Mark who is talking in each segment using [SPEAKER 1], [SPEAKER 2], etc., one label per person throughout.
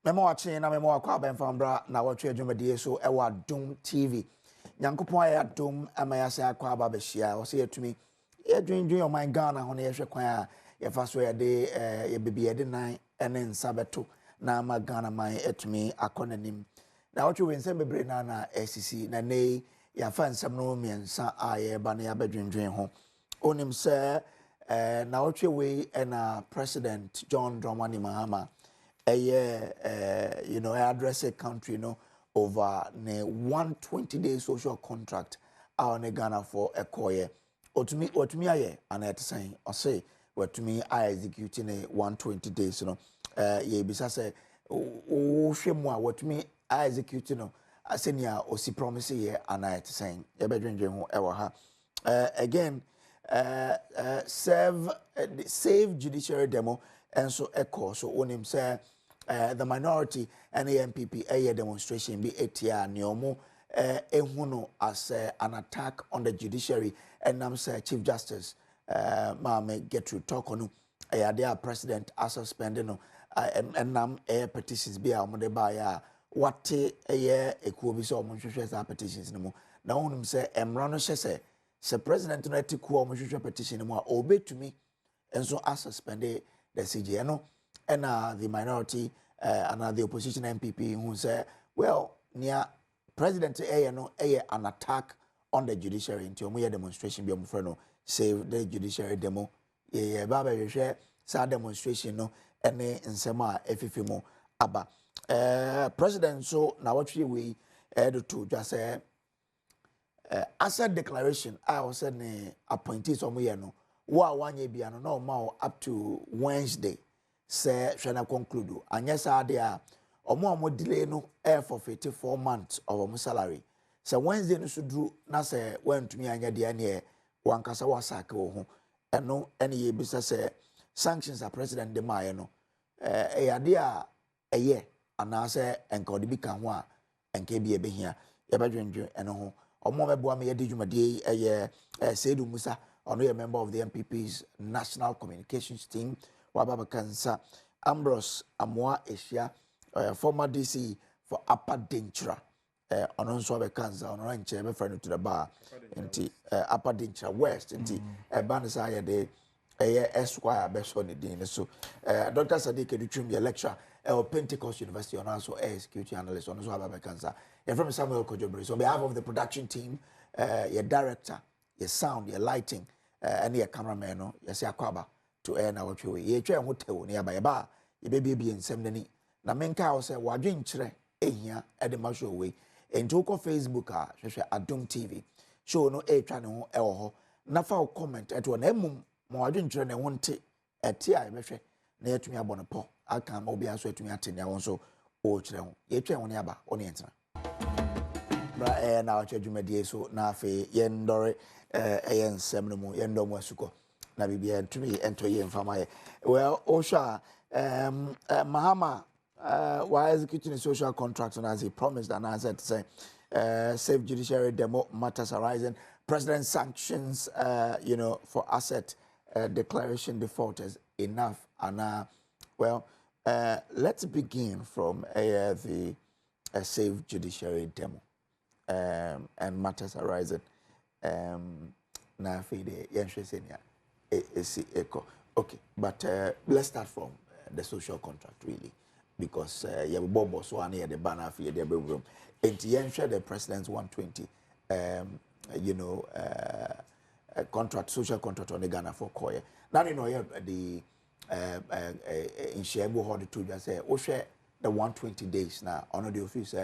[SPEAKER 1] Memo watching na memo akwa ben fambra Nnawotwe Yi so ewa Adom TV. Nyankopon aye Adom amayase akwa aba be hia. O se yetumi ye dwendwen o man Ghana ho na ye hwe kwan a ye fa so ye de ye bibi ye de nan ene nsa beto na ma Ghana man etumi akonanim. Nnawotwe we nsem bebre na SCC na nei ya fa nsem no miensa a ye ba na ya bedwendwen ho. Onim se Nnawotwe we na President John Dramani Mahama address a country, over the 120-day social contract on the Ghana for a koye. Otumi aye, and I saying, or say, what to me, I executing a 120 days, ye bisa say, shemwa, what to me, I executing, I say, ya, or si promise ye, and I saying, ye bedroom ever ha. Again, save judiciary demo, and so echo, so on him say, the minority and the MPP a demonstration be etia nyomo ehuno as an attack on the judiciary and nam say Chief Justice Mahama get to talk on their president as suspended no and nam petitions be amode ba what a ekuo bi so mo hwehwe petitions no na wonum say emra no hye se president no atiku mo hwehwe petition no a obetumi enso as suspended the CJ no and the minority and the opposition MPP who say, well, near President an attack on the judiciary into a demonstration be no save the judiciary demo. Baba share sad demonstration no any in sema efifimo aba. President so Nnawotwe Yi to just say asset declaration I was saying appointees on no one year be no up to Wednesday. Say shana conclude anya sa de a omo delay no air for 54 months of omo salary say Wednesday no sudru na say wantumi anya de ane wankasa wasake wo ho eno ene ye bisa say sanctions are president de maye no ade a eye ana say enka ode bi kan ho a enka bi ebehia ye badwendwe eno ho omo meboa me ye de dwumade eye Seydou Musa ono ye member of the MPP's national communications team Wababa Kansa Ambrose Amwa Asia former DC for Upper Dinchra on Swabe Kansa on Ranche be friend to the bar inti Upper Dinchra West inti Banasa ya de Esquire Besoni Dean so Dr. Sadiq Edutrum lecturer Pentecost University on also security analyst on Swababa Kansa from Samuel Kojobri. So on behalf of the production team, your director, your sound, your lighting, and your cameraman, your Siakwaba to Nnawotwe Yi. Ye twa hotel ne aba ye ba ye be bia nsem nani na menka wo se wadwen kire ehia e de ma show we enti ko Facebook a hwehwe Adom TV show no e twa ne ho e wo ho na fa wo comment eto na emum ma wadwen kire ne ho nte eti a ye behwe na yetumi abɔ no po aka ma obi aso etumi atene won so o kire ho ye twa ho ne aba o ne entena bra Nnawotwe dwumadie so na afi ye ndore ye nsem no mu ye ndom asuko na bibia ntumi ento ye mfama. Well, Osha Mahama why executing a social contract as he promised and as I said say save judiciary demo matters arising president sanctions for asset declaration defaulters enough and well let's begin from the save judiciary demo and matters arising na fide yenhwesenia okay, but let's start from the social contract really, because you have Bobo so and the banner for the room. And the president's 120, contract, social contract on the Ghana for Koye. Now you know the in Shebo hold to just say, oh share the 120 days now. On the office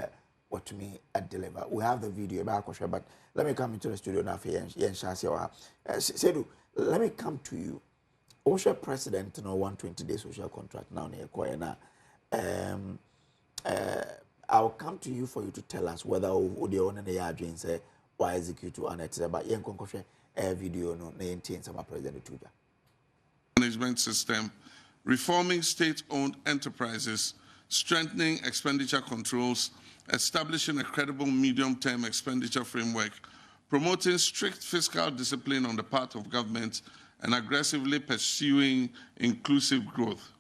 [SPEAKER 1] what to me at deliver. We have the video about Kosher, but let me come into the studio now for Seydou. Let me come to you. OSHA president, 120-day social contract now near Koyana. I'll come to you for you to tell us whether the owner the agent say why execute to an but yen concussion video no maintain some president Tuja.
[SPEAKER 2] Management system, reforming state-owned enterprises, strengthening expenditure controls, establishing a credible medium-term expenditure framework, promoting strict fiscal discipline on the part of government, and aggressively pursuing inclusive growth.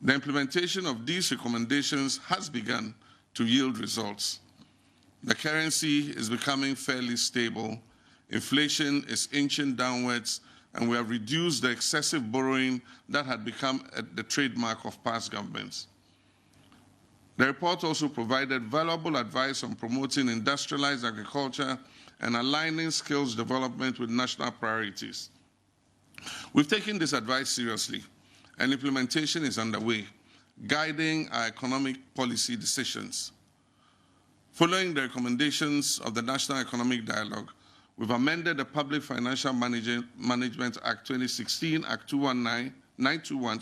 [SPEAKER 2] The implementation of these recommendations has begun to yield results. The currency is becoming fairly stable, inflation is inching downwards, and we have reduced the excessive borrowing that had become the trademark of past governments. The report also provided valuable advice on promoting industrialized agriculture and aligning skills development with national priorities. We've taken this advice seriously, and implementation is underway, guiding our economic policy decisions. Following the recommendations of the National Economic Dialogue, we've amended the Public Financial Management Act 2016, Act 921,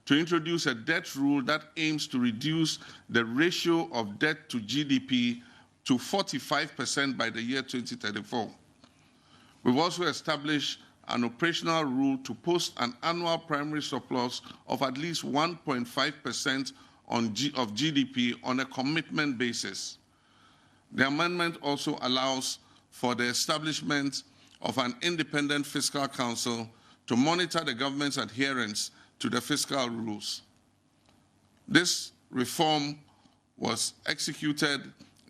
[SPEAKER 2] to introduce a debt rule that aims to reduce the ratio of debt to GDP to 45% by the year 2034. We've also established an operational rule to post an annual primary surplus of at least 1.5% of GDP on a commitment basis. The amendment also allows for the establishment of an independent fiscal council to monitor the government's adherence to the fiscal rules. This reform was executed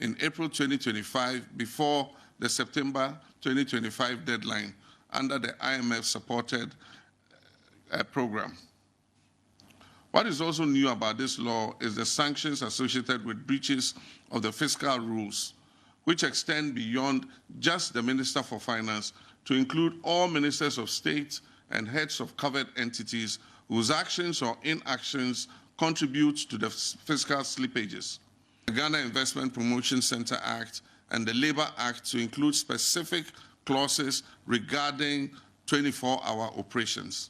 [SPEAKER 2] in April 2025 before the September 2025 deadline under the IMF-supported program. What is also new about this law is the sanctions associated with breaches of the fiscal rules, which extend beyond just the Minister for Finance to include all ministers of state and heads of covered entities whose actions or inactions contribute to the fiscal slippages. The Ghana Investment Promotion Center Act and the Labour Act to include specific clauses regarding 24-hour operations.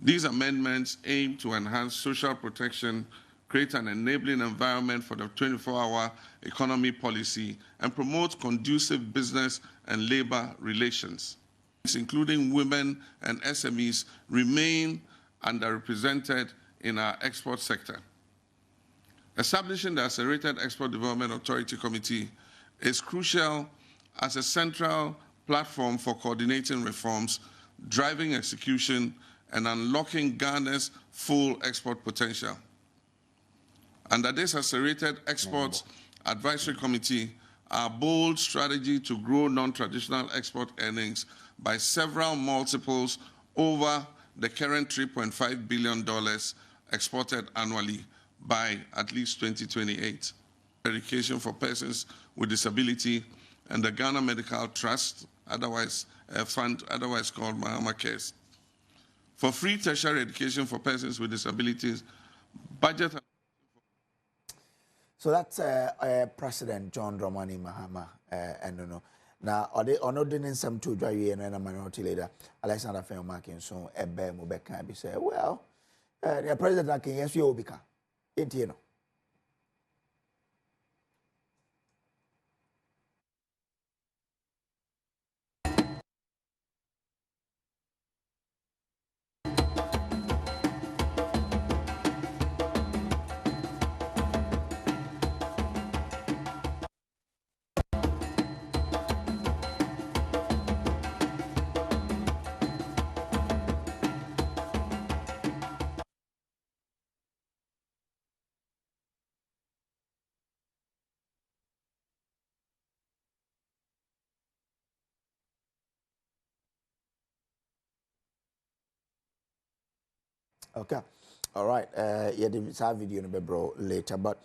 [SPEAKER 2] These amendments aim to enhance social protection, create an enabling environment for the 24-hour economy policy, and promote conducive business and labor relations, including women and SMEs, remain underrepresented in our export sector. Establishing the Accelerated Export Development Authority Committee is crucial as a central platform for coordinating reforms, driving execution, and unlocking Ghana's full export potential. Under this Accelerated Export Advisory Committee, our bold strategy to grow non-traditional export earnings by several multiples over the current $3.5 billion exported annually by at least 2028. Education for persons with disability and the Ghana Medical Trust, otherwise fund, otherwise called Mahama Cares. For free tertiary education for persons with disabilities, budget.
[SPEAKER 1] So that's President John Dramani Mahama, and no. Now, on ordinary some to drive you and a minority leader, Alexander Fenmarkin, so a bear Mubeka be say, well, the president can yes, you will become. Ain't you know? Okay, all right. Yeah, this video no be bro later, but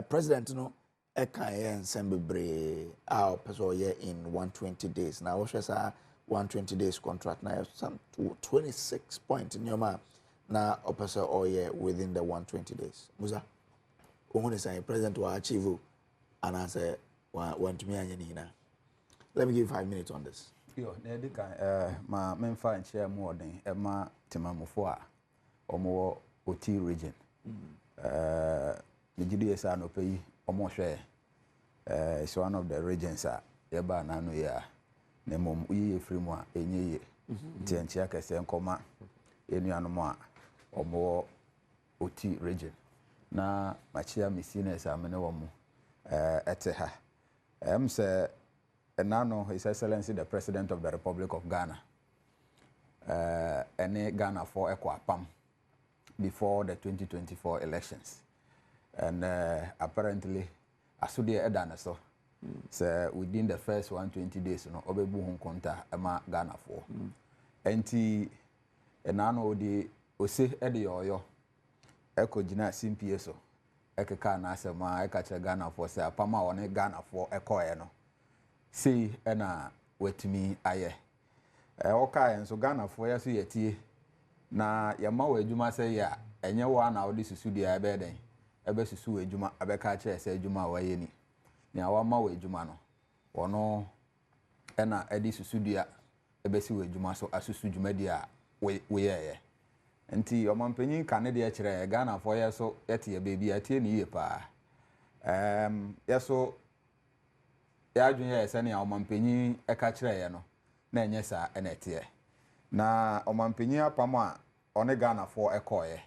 [SPEAKER 1] President no and Sembebre our person in 120 days. Now what was 120 days contract now some 26 points in your man. Now opesa all year within the 120 days. Musa, who say President will achieve and I say want to me and let me give you 5 minutes on this.
[SPEAKER 3] Yo, my main fine chair more than Emma Timamufua. Omo OT region. The GDS no pay omo share. It's one of the regions yeba na no ya. Na mom yi free mo enye ye. Tiantia kese nkoma enuanom a omo OT region. Na machia misines amene wo mo ete ha. Say Nano, His Excellency the President of the Republic of Ghana. Ghana for Equapam. before the 2024 elections. And apparently, asudi edana so. So within the first 120 days, you know, obebu hon konta ema Ghana for. Enti enano di ose ede yoyo. Eko jina CMPSO. Ekeka na asema eka che Ghana for say apama one Ghana for eko ye no. See ena wetimi aye. Oka enso Ghana for ya so yetie na yama we adwuma say ya enye wa na odi susu dia ebe den. Ebe susu adwuma abeka che say adwuma wa ye ni. Ni awama we adwuma no. Wono ena edi susu dia ebe si we adwuma so asusu dwuma dia we ye. Nti omampanyin kane de kire Ghana for ye so yete ye baby atie ni ye pa. Ye so ya adwun ye se ne omampanyin eka kire ye no na enye sa enete. Na omampanyin apam a one Ghana for ekoye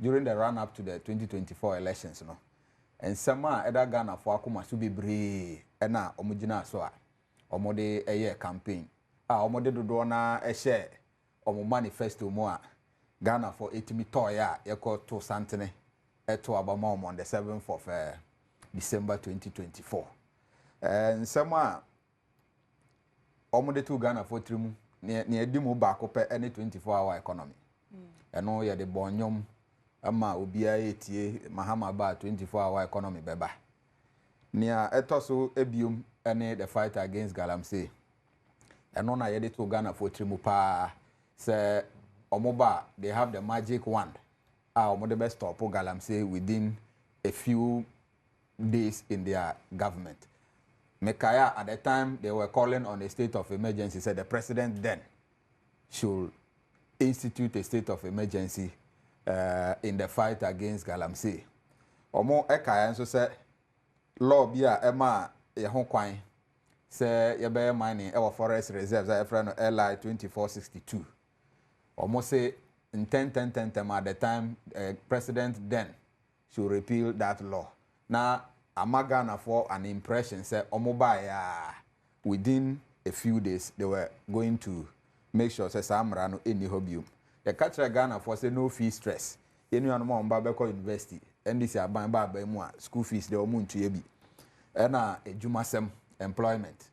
[SPEAKER 3] during the run up to the 2024 elections no. Ensema eda Ghana for akoma so bebre na omugina so a omode eye campaign a omode dodo na ehye omo manifesto mu a Ghana for etimi toya yeko to santene eto abama on the 7th of December 2024. Nsema omode to Ghana for trimu ne edimu ba ko pe any 24-hour economy. Eno ye de bonyom ama obia etie Mahama ba 24-hour economy beba. Nia etoso ebium ene the fight against galamsey. Eno na ye de to Ghana for trimu pa se omoba they have the magic wand. Omo the best stop galamsey within a few days in their government. Mekaya at the time they were calling on a state of emergency, said the president then should institute a state of emergency in the fight against galamsey. Omo ekaya nso say law bia ema ye ho kwan say ye be mining our forest reserves a friend LI 2462. Omo say in 10 at the time president then should repeal that law. Now Ghana for an impression say omoba within a few days they were going to make sure say samra no any hobium. The catcher Ghana for say no fee stress. Anyone mo mba be university NDC aban ba mu a school fees de omuntu ye bi. Na edwumasem employment.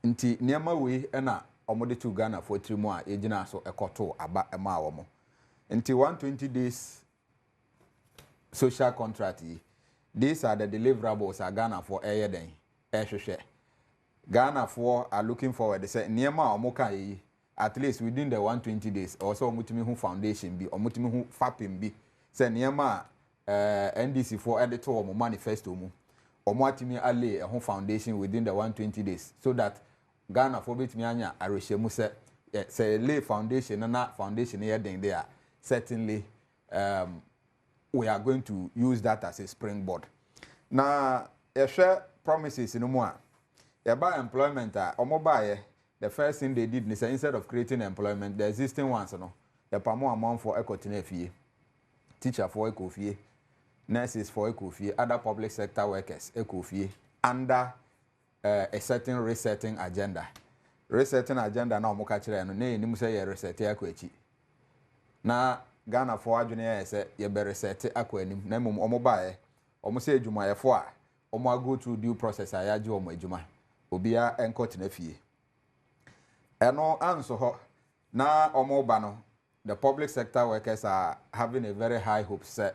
[SPEAKER 3] Nti niema we na omode to Ghana for 3 mu a egina so ekoto aba ema wo mo. Nti 120 days social contract. These are the deliverables are Ghana for Eden. Ghana for are looking forward. They say Niema Omoka yi at least within the 120 days. Also Omutimi Hu Foundation be Omutimi Hu Fapim be. Say Niema NDC for editor or manifesto mu. Omwatimi Ale a Hu Foundation within the 120 days. So that Ghana for bit mianya arishemu say lay foundation and that foundation here there. Certainly we are going to use that as a springboard. Now, a share promises in more. About employment, the first thing they did is instead of creating employment, the existing ones, the PAMO amount for eco-fee, teacher for eco-fee, nurses for eco-fee, other public sector workers eco-fee, under a certain resetting agenda. Resetting agenda now, Mokachire, and name say resetting equity. Now, Ghana for Junior say ye be reset akwanim na mum omobae omo say adwuma ye fo a omo go through due process ayaje omo adwuma obia enkot na fie eno anso ho na omo ba no the public sector workers are having a very high hopes set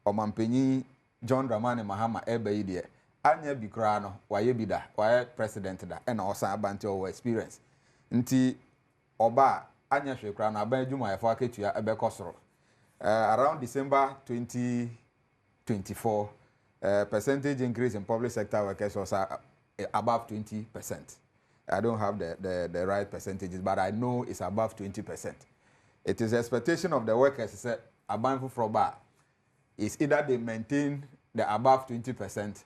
[SPEAKER 3] omampanyi John Dramani Mahama ebe yi de anya bi kra no waye bi da waye president da ena osan abante o experience nti oba anya hwekra na ban adwuma yefo aketua ebekosoro around December 2024 percentage increase in public sector workers was above 20%. I don't have the right percentages, but I know it's above 20%. It is the expectation of the workers say aban for bar is either they maintain the above 20%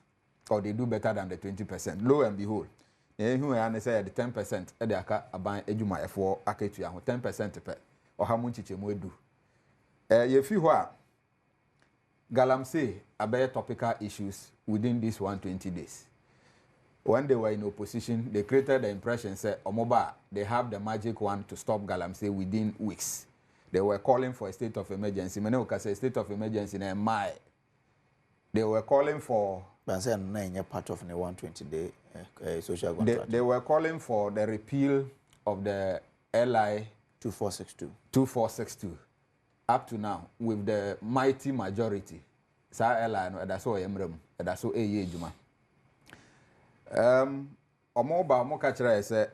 [SPEAKER 3] or they do better than the 20%. Lo and behold, who I say the 10% e dey aka aban adwuma efo aketua ho 10% pe o ha munchiche mu edu ye fi ho a galamsey abaye topical issues within these 120 days. When they were in opposition, they created the impression say omoba they have the magic wand to stop galamsey within weeks. they were calling for a state of emergency. Many of us a state of emergency in May. They were calling for.
[SPEAKER 1] But I'm part of the 120-day social contract.
[SPEAKER 3] They were calling for the repeal of the LI 2462. Up to now, with the mighty majority, LI no that's all emrem, that's all juma. Omoba mokachira say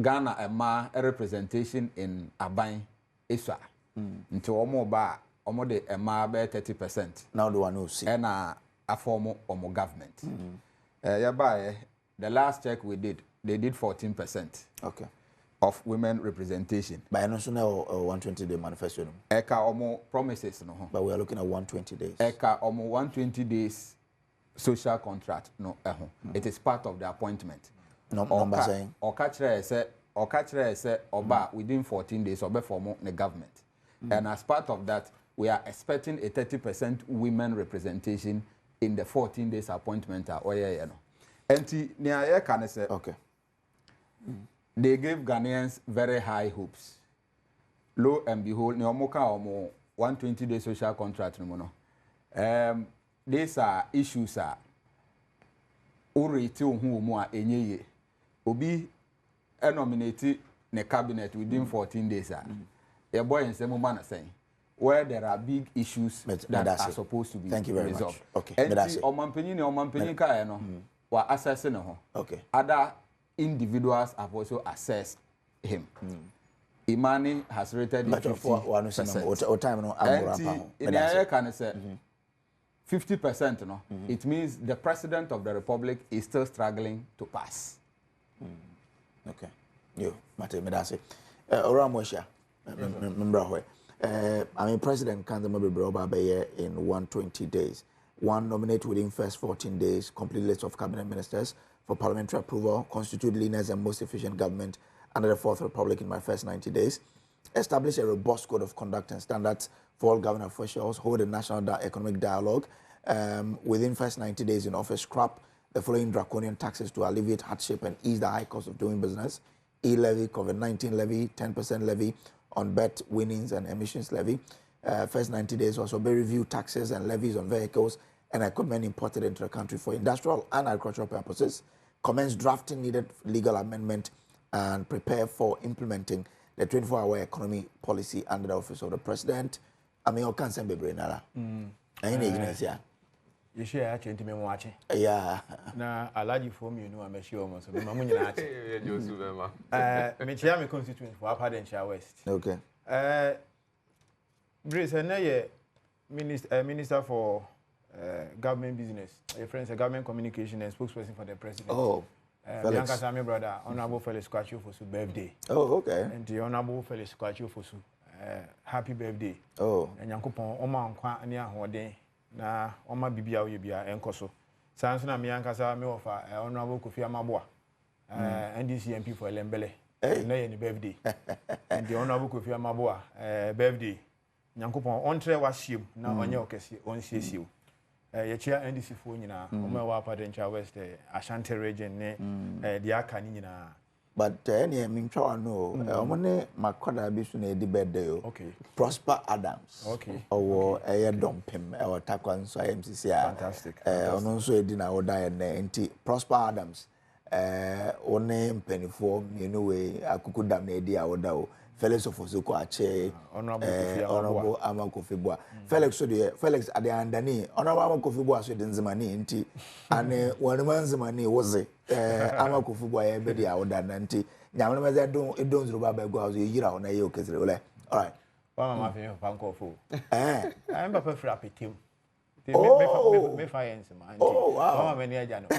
[SPEAKER 3] Ghana a representation in Aban Iswa. Into Omoba de ema be 30%.
[SPEAKER 1] Now the one who see.
[SPEAKER 3] And a form of government. The last check we did, they did 14%.
[SPEAKER 1] Okay.
[SPEAKER 3] Of women representation.
[SPEAKER 1] But I know so now 120-day manifesto.
[SPEAKER 3] Eka omo promises no.
[SPEAKER 1] But we are looking at 120 days.
[SPEAKER 3] Eka omo 120 days social contract no eho. It is part of the appointment.
[SPEAKER 1] No number saying.
[SPEAKER 3] Okachre say oba within 14 days obe form the government. And as part of that, we are expecting a 30% women representation in the 14 days appointment.
[SPEAKER 1] Okay.
[SPEAKER 3] They gave Ghanaians very high hopes. Lo and behold, Nyomoka omo 120-day social contract no. These are issues already who are enye. Obi nominated the cabinet within 14 days. Your boy in Semumana saying where there are big issues that are supposed to be
[SPEAKER 1] Thank you very
[SPEAKER 3] resolved.
[SPEAKER 1] Much. Okay.
[SPEAKER 3] Omampeni ka no wa assessing ho.
[SPEAKER 1] Okay.
[SPEAKER 3] Other individuals have also assessed him. Imani has rated it 50%. In the area can say 50% no. It means the president of the republic is still struggling to pass.
[SPEAKER 1] Okay. Yo, Mate Medase. Oramosha. I mean, President Kanzama Bibroba in 120 days. One, nominate within first 14 days, complete list of cabinet ministers for parliamentary approval, constitute leanest and most efficient government under the Fourth Republic in my first 90 days, establish a robust code of conduct and standards for all government officials, hold a national economic dialogue, within first 90 days in office, scrap the following draconian taxes to alleviate hardship and ease the high cost of doing business, e-levy, COVID-19 levy, 10% levy on bet winnings and emissions levy. First 90 days also be review taxes and levies on vehicles and equipment imported into the country for industrial and agricultural purposes, commence drafting needed legal amendment and prepare for implementing the 24-hour economy policy under the office of the president. I mean, you can't send baby nala.
[SPEAKER 4] You share actually to me watching.
[SPEAKER 1] Yeah.
[SPEAKER 4] Na alaji form you know I'm sure almost. Me mamu nyina achi. Me chia me constituent for Upper Denshire West.
[SPEAKER 1] Okay.
[SPEAKER 4] Grace na minister for government business. Your friends government communication and spokesperson for the president.
[SPEAKER 1] Oh. Felix.
[SPEAKER 4] Bianca Sami brother, Honorable Felix Kwachu for his birthday.
[SPEAKER 1] Oh, okay.
[SPEAKER 4] And the Honorable Felix Kwachu for happy birthday.
[SPEAKER 1] Oh.
[SPEAKER 4] And Yankopon Oma nkwa ani ahode. Na oma bibia wo bia enkoso sanso na miankasa me ofa Honorable Kofi Amaboa NDC MP for Lembele na ye ni birthday and the Honorable Kofi Amaboa birthday nyankopon ontre wahiem na onye okese onsiesie ye chia NDC fo nyina oma wa Upper Denshire West Ashanti region ne the aka ni nyina.
[SPEAKER 1] But any mincha no omone makoda bi so na edi birthday o.
[SPEAKER 4] Okay.
[SPEAKER 1] Prosper Adams.
[SPEAKER 4] Okay.
[SPEAKER 1] Owo dompem e takwan so MCC a.
[SPEAKER 4] Fantastic.
[SPEAKER 1] Ono so edi na oda ye na enti Prosper Adams one mpenifo mienu we akuku dam na edi a oda o. Felix Ofosoko ache Honorable Amakofibua. Felix so de Felix ade andani Honorable Amakofibua so de nzimani enti ane wanuma nzimani woze Amakofibua ye be de awoda nanti nyamle meze don edon zuru baba ego aso yira ona ye okezere ole. All right.
[SPEAKER 4] Wa mama fe pankofo.
[SPEAKER 1] I
[SPEAKER 4] am papa free apetim. Me fire nzima.
[SPEAKER 1] Oh wow.
[SPEAKER 4] Mama me ni aja no. You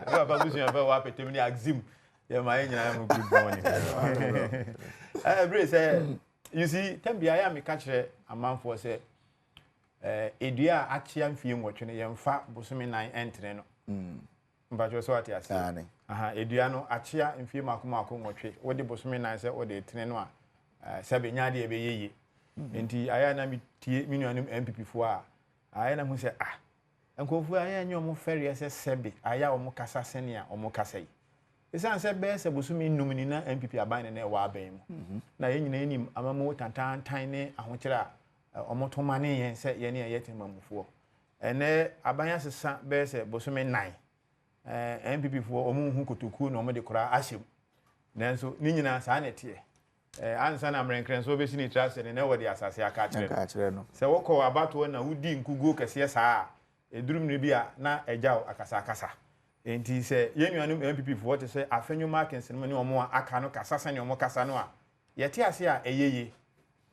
[SPEAKER 4] papa busu yan fe wa apetim ni axim. Yeah, my good morning. Brace, you see, Tembia, I am a catcher a man for say, Edia Achian film watching a young fat Busumi 9 entering. But you saw what I said. Ediano Achia in film Akumakum watch what the Busumi 9 said, or the Tenenoa, Sabinyadi Ebe. And I am Minion MPP for I am who said, and go for I am your more ferry as a Sebi, I am Mocassa Senia or Mocassay. esan se be se bosumi numini na MPP aban na wa aban mu na ye nyina enim amamo tantan ne ahokyere a omotoma ne yen se ye ne ye temamufo ene aban asesa be se bosumi 9 MPP fo omu hu kotoku na omode kora ahyem nanso ni nyina sa na tie ansa na mrenkren so be sini trust ne na wodi asase aka kire
[SPEAKER 1] no
[SPEAKER 4] se woko abato na wudi nkugo kese saa edurum ne bia na ejaw akasa enti se yenuanum MPP fo wote se afenyu markings ne ne omo aka no kasa sane omo kasa no a yete ase a eyeye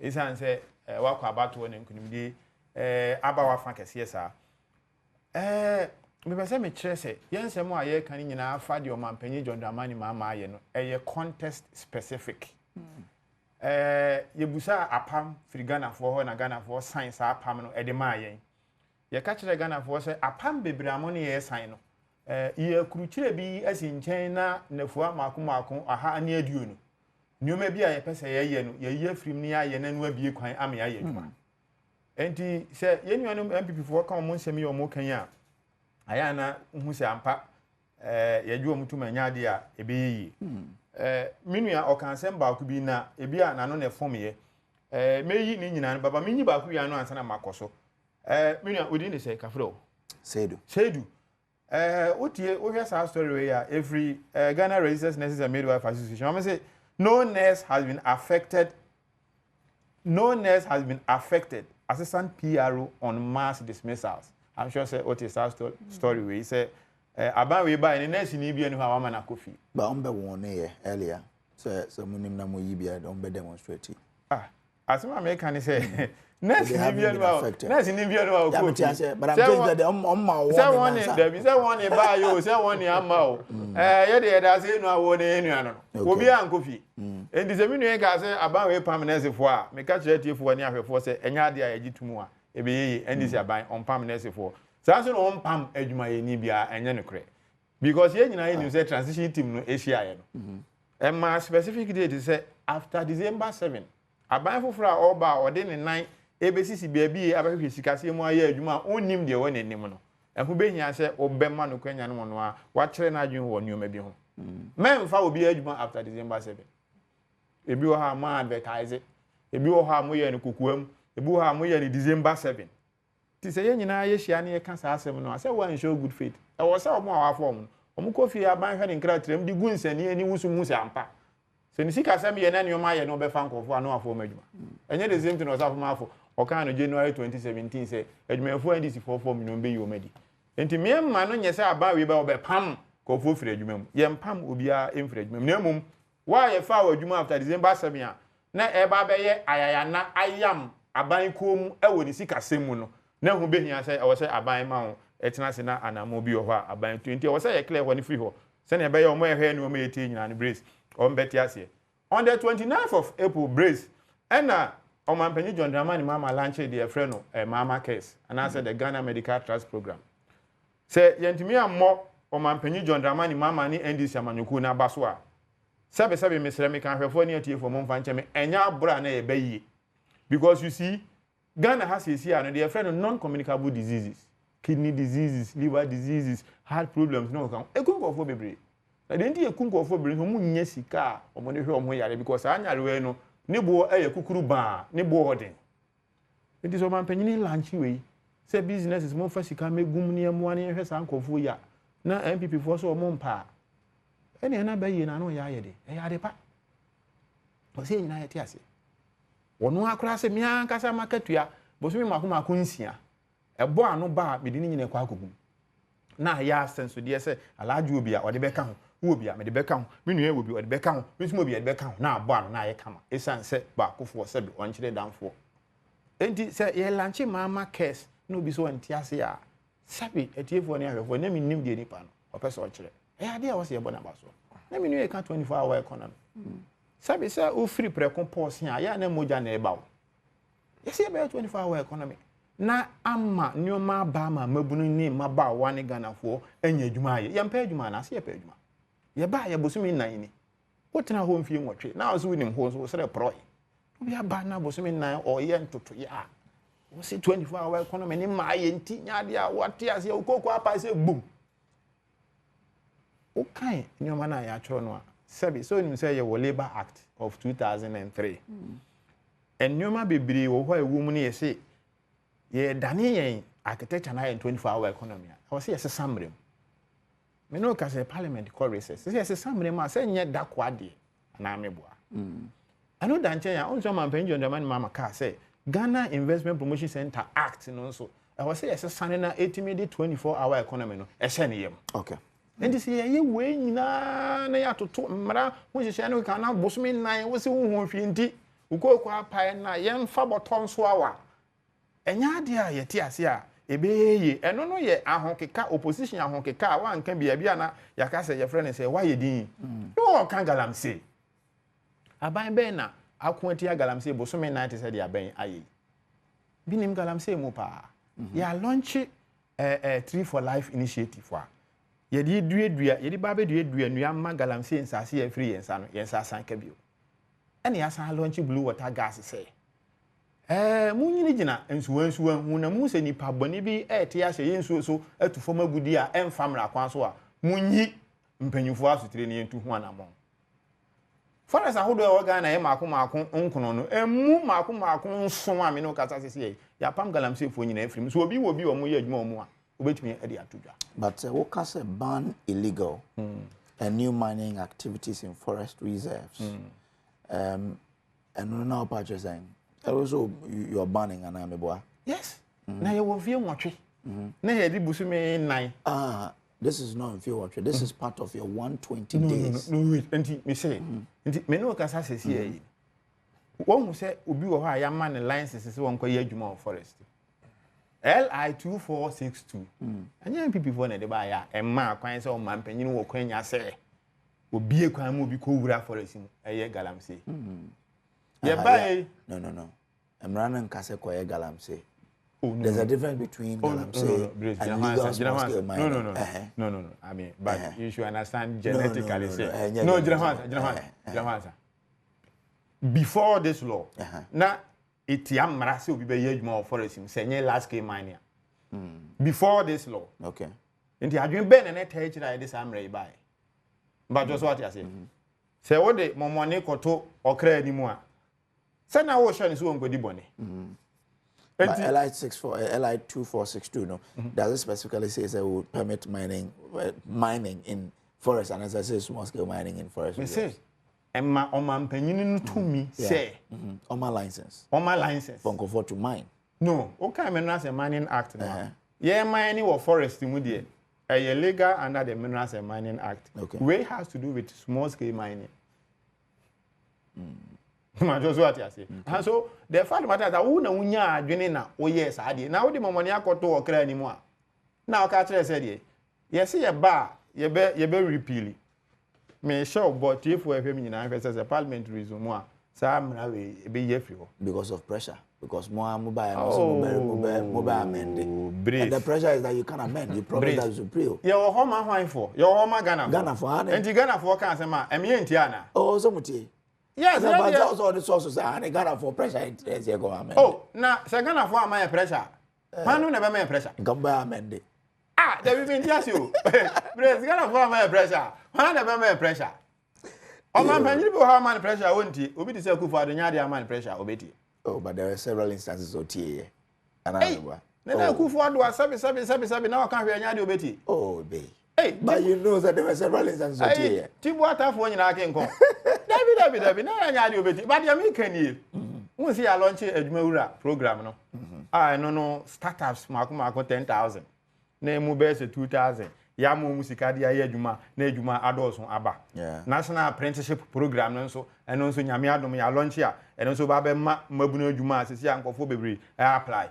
[SPEAKER 4] isan se wakọ abato ne nkunimdi aba wafa kese saa me pese me kire se yensem a ye kan nyina afa de omampanyi John Dramani Mahama aye no eye contest specific yebusa apam firi Ghana fo ho na Ghana fo science apam no ede ma yen ye ka kire Ghana fo se apam bebramo ne ye san no ye kurukyire bi asi nkyɛn na nafua maako aha ani aduo no nyoma bi a ye pese ye no ye firim ne aye na no abie kwan am ya ye dwuma enti se ye nuanum MPP fo ka mo nsɛm ye o mo kan ya aya na hu se ampa ye dwo mutuma nyaade a ebe yi minua okansem ba ku bi na ebi a nano ne fom ye meyi ni nyina no baba minyi ba ku ya no ansa na makoso minua odi ne se kafro sedu otie ohwe sa story we ya every Ghana Registered Nurses and Midwives Association I say no nurse has been affected assistant PRO on mass dismissals. I'm sure say what is our story we say aban we buy in nurse ni bia no ha wa na kofi
[SPEAKER 1] ba on be won ne earlier so munim na mo yi bia don be demonstrate
[SPEAKER 4] asema me kan say nurse ni bia no kofi
[SPEAKER 1] but I'm saying that on my one
[SPEAKER 4] say one there say one buy you say one ama o ye dey da say no awo ne enua no obi an kofi endi se minu ka say aban we pam nurse fo a me ka kire tiefo ni ahwefo say enya ade a yagitumu a ebe ye endi se aban on pam nurse fo so no on pam adwuma ye ni bia enye no kre because ye nyina ye say transition team no Asia ye no ma specific date say after December 7 aban foforo a oba ode ne nan ebesisi bia bi abahwe sikase mu aye adwuma onnim de won enim no ehu behia say obema no kwanya no no a wa kire na adwen ho nyoma bi ho memfa obi adwuma after December 7 ebi wo ha ma advertise ebi wo ha mo ye no kokuam ebi wo ha mo ye no December 7 ti say nyina ye hia ne ye ka sa asem no say one show good faith e wo say omo awa form omo kofi aban hwe ne nkra trem di gunsani ani wusu se ampa se ni sika sam ye na ne oma ye no be fa nkofo ano afo madwuma enye the same thing was afo mafo okan no January 2017 say adwumafo ndc for form no be yo madi enti me ma no nye say aban we be obe pam kofo firi adwuma mu ye mpam obia emfiri adwuma mu na mum wa ye fa adwuma after December 7 a na e ba be ye ayaya na ayam aban kom e wo ni sika sem mu no na hu behia say e wo say aban ma ho etena se na anamo bi ho a aban 20 e wo say ye clear ho ni free ho se na e be ye omo ehwe ni omo yeti nyina ni brace on beti ase on the 29th of April brace ena omampanyi John Dramani Mahama launch the friend Mahama case and I said the Ghana Medical Trust Program say yentimi ammo omampanyi John Dramani Mahama ni NDC amanyuku na baso a sebe mesere me kan hwefo ni atie for momfa nche me enya abura na ye bayi because you see Ghana has a their friend non-communicable diseases, kidney diseases, liver diseases, heart problems no kan ekunko fo bebre na de ndi ekunko fo bebre no mu nya sika omo ne hwe omo yare because anyare we no ne bo kukuru ba ne bo odin it is omampanyi lanchi we say businesses mo fa sika megum ne amo ne hwe san kofo ya na MPP fo so omo mpa ene na bayi na no ya ye de e ya de pa o se nyina ye ti ase wono akura se mia nkasa makatua bosumi makoma nsia ebo anu ba medini nyine kwa akogum na ya senso de se alaaju obi a ode beka ho obi a mede beka ho menu e obi ode beka ho mesum obi ode beka ho na abo anu na ye kama esan se ba kofo se bi onchire danfo enti se ye lanche mama case no obi so ntiase a sabi etiefo ne ahwefo na minim de nipa no opese ochire e ade a wo se ye bona baso na menu e ka 24 hour economy sabi se o free pre-compose ya ya na moja na eba wo yesi ebe 24 hour economy na ama nyoma ba ma mabunu ni maba wani Ghana fo enya adwuma ye ye mpa adwuma na se ye pa adwuma ye ba ye bosumi nan ni wotena ho mfie nwotwe na so nim ho so sere pro obi aba na bosumi nan o ye ntoto ya wo se 24 hour economy ni ma ye nti nya de a wate ase ukoko apa se boom okay nyoma na ya choro no a sebi so nim say ye Labor Act of 2003 and nyoma bebiri wo ho ewu mu ne ye se ye dane yen architecture na 24-hour economy a wo se ye sesamrem me no ka say parliament call recess se ye sesamrem a se nye da kwa de na meboa ano dan chen ya onso man penjo ndama mama ka say Ghana Investment Promotion Center Act no so I was say yes sanne na 24-hour economy no e hye ne yem
[SPEAKER 1] okay
[SPEAKER 4] and this ye we nyina na ya toto mra wo hye no ka na bosome nan wo se wo ho hwe nti ukoko apai na yen fa boton so awa enya ade a ye ti ase a ebeye eno no ye ahonkeka opposition ahonkeka wa nka bia na yaka se ye friend say wa ye din no kan galamse aban be na akwati galamse bosome nan te se dia ben aye binim galamse mu pa ya launch 3 for life initiative wa ye di duedua ye di ba be duedua nua ma galamse nsase ya free yensa no yensa san ka bio ene ya san launch blue water gas say munyini gina ensuwa hu na mu se nipa boni bi te ya hye yensu so atufo magudi a emfamra kwan so a munyi mpanyimfo asutire ne yentu hu anamon forest ahodo e woga na ye maako nkono no emu maako nso a me no kasa sese ya pam galamse fo nyina afrim so obi wo bi o mo ye adwuma o mo a obetumi e de atodwa
[SPEAKER 1] but what can say ban illegal and new mining activities in forest reserves and now patches saying also you're banning an ameboa
[SPEAKER 4] yes na ye wo vie nwotwe na ye di busume nine
[SPEAKER 1] this is not in field watch. This is part of your 120 days.
[SPEAKER 4] No, wait. Enti me say. Enti me no kasa sesi yi. Won hu say obi wo ha ya man license se won kwa ye adwuma forest. LI 2462. Anya MPP for na de ba ya emma kwan se o man panyin wo kwan nya se. Obi e kwan mo bi ko wura forest mu eye galamse. Ye ba
[SPEAKER 1] No. Emrana nkase kwa ye galamse. There's a difference between galamse and legal small-scale mining.
[SPEAKER 4] No. I mean, but you should understand genetically. No, Jiramansa. Before this law, now it yam marasi obi be ye more forest say nye large-scale mining. Before this law,
[SPEAKER 1] okay.
[SPEAKER 4] Inti adwen ben na tell you this amre buy. But just what you say. Say what the momone koto okra ni mu a. Say na wo share ni so won godi bone.
[SPEAKER 1] But LI 2462, no, does it specifically say that will permit mining in forest, and as I say, small scale mining in forest.
[SPEAKER 4] Me say, Emma Oman Peninin to me say,
[SPEAKER 1] on my license.
[SPEAKER 4] From
[SPEAKER 1] comfort to mine.
[SPEAKER 4] No, okay, Minerals and Mining Act. Yeah, mining or forest in Woody. A legal under the Minerals and Mining Act.
[SPEAKER 1] Okay.
[SPEAKER 4] Way has to do with small scale mining. Just what you say. And so the fact matter that who na unya adwene na o yes ade na wo de momoni akoto okra ni mu a na o ka kire say yes ye ba ye be repeal me show but if we fem nyina fese say parliament resume a sa mra we be ye free
[SPEAKER 1] because of pressure, because more mobile amend. And the pressure is that you can't amend. You promise that you pray.
[SPEAKER 4] Your home wine for your home Ghana
[SPEAKER 1] for
[SPEAKER 4] and Ghana for can say ma emi entiana
[SPEAKER 1] oh so much.
[SPEAKER 4] yes,
[SPEAKER 1] but also the sources are Ghana for pressure.
[SPEAKER 4] Oh, now, Ghana for my pressure. Manu never my pressure.
[SPEAKER 1] Come by amend.
[SPEAKER 4] They will be just you. Ghana for my pressure. Man never my pressure. Oh, man, when you have my pressure, won't you? Obi to say for the Nyadi man pressure, obeti.
[SPEAKER 1] Oh, but there are several instances of TA. And I remember.
[SPEAKER 4] Then ku for do sabi now can we Nyadi obeti.
[SPEAKER 1] Oh, be.
[SPEAKER 4] Hey,
[SPEAKER 1] but you know that there were several instances of TA.
[SPEAKER 4] Tibu ata for nyina ken ko. David, na Nyadi obeti. But ya me kan ye. Won see ya launch adwumawura program no. No startups mako 10,000. Na emu be se 2,000. Ya mu sika dia ye adwuma na adwuma adolson aba. National apprenticeship program no so eno so nyame adom ya launch a eno so ba be mabunu adwuma asisi ankofo bebre apply.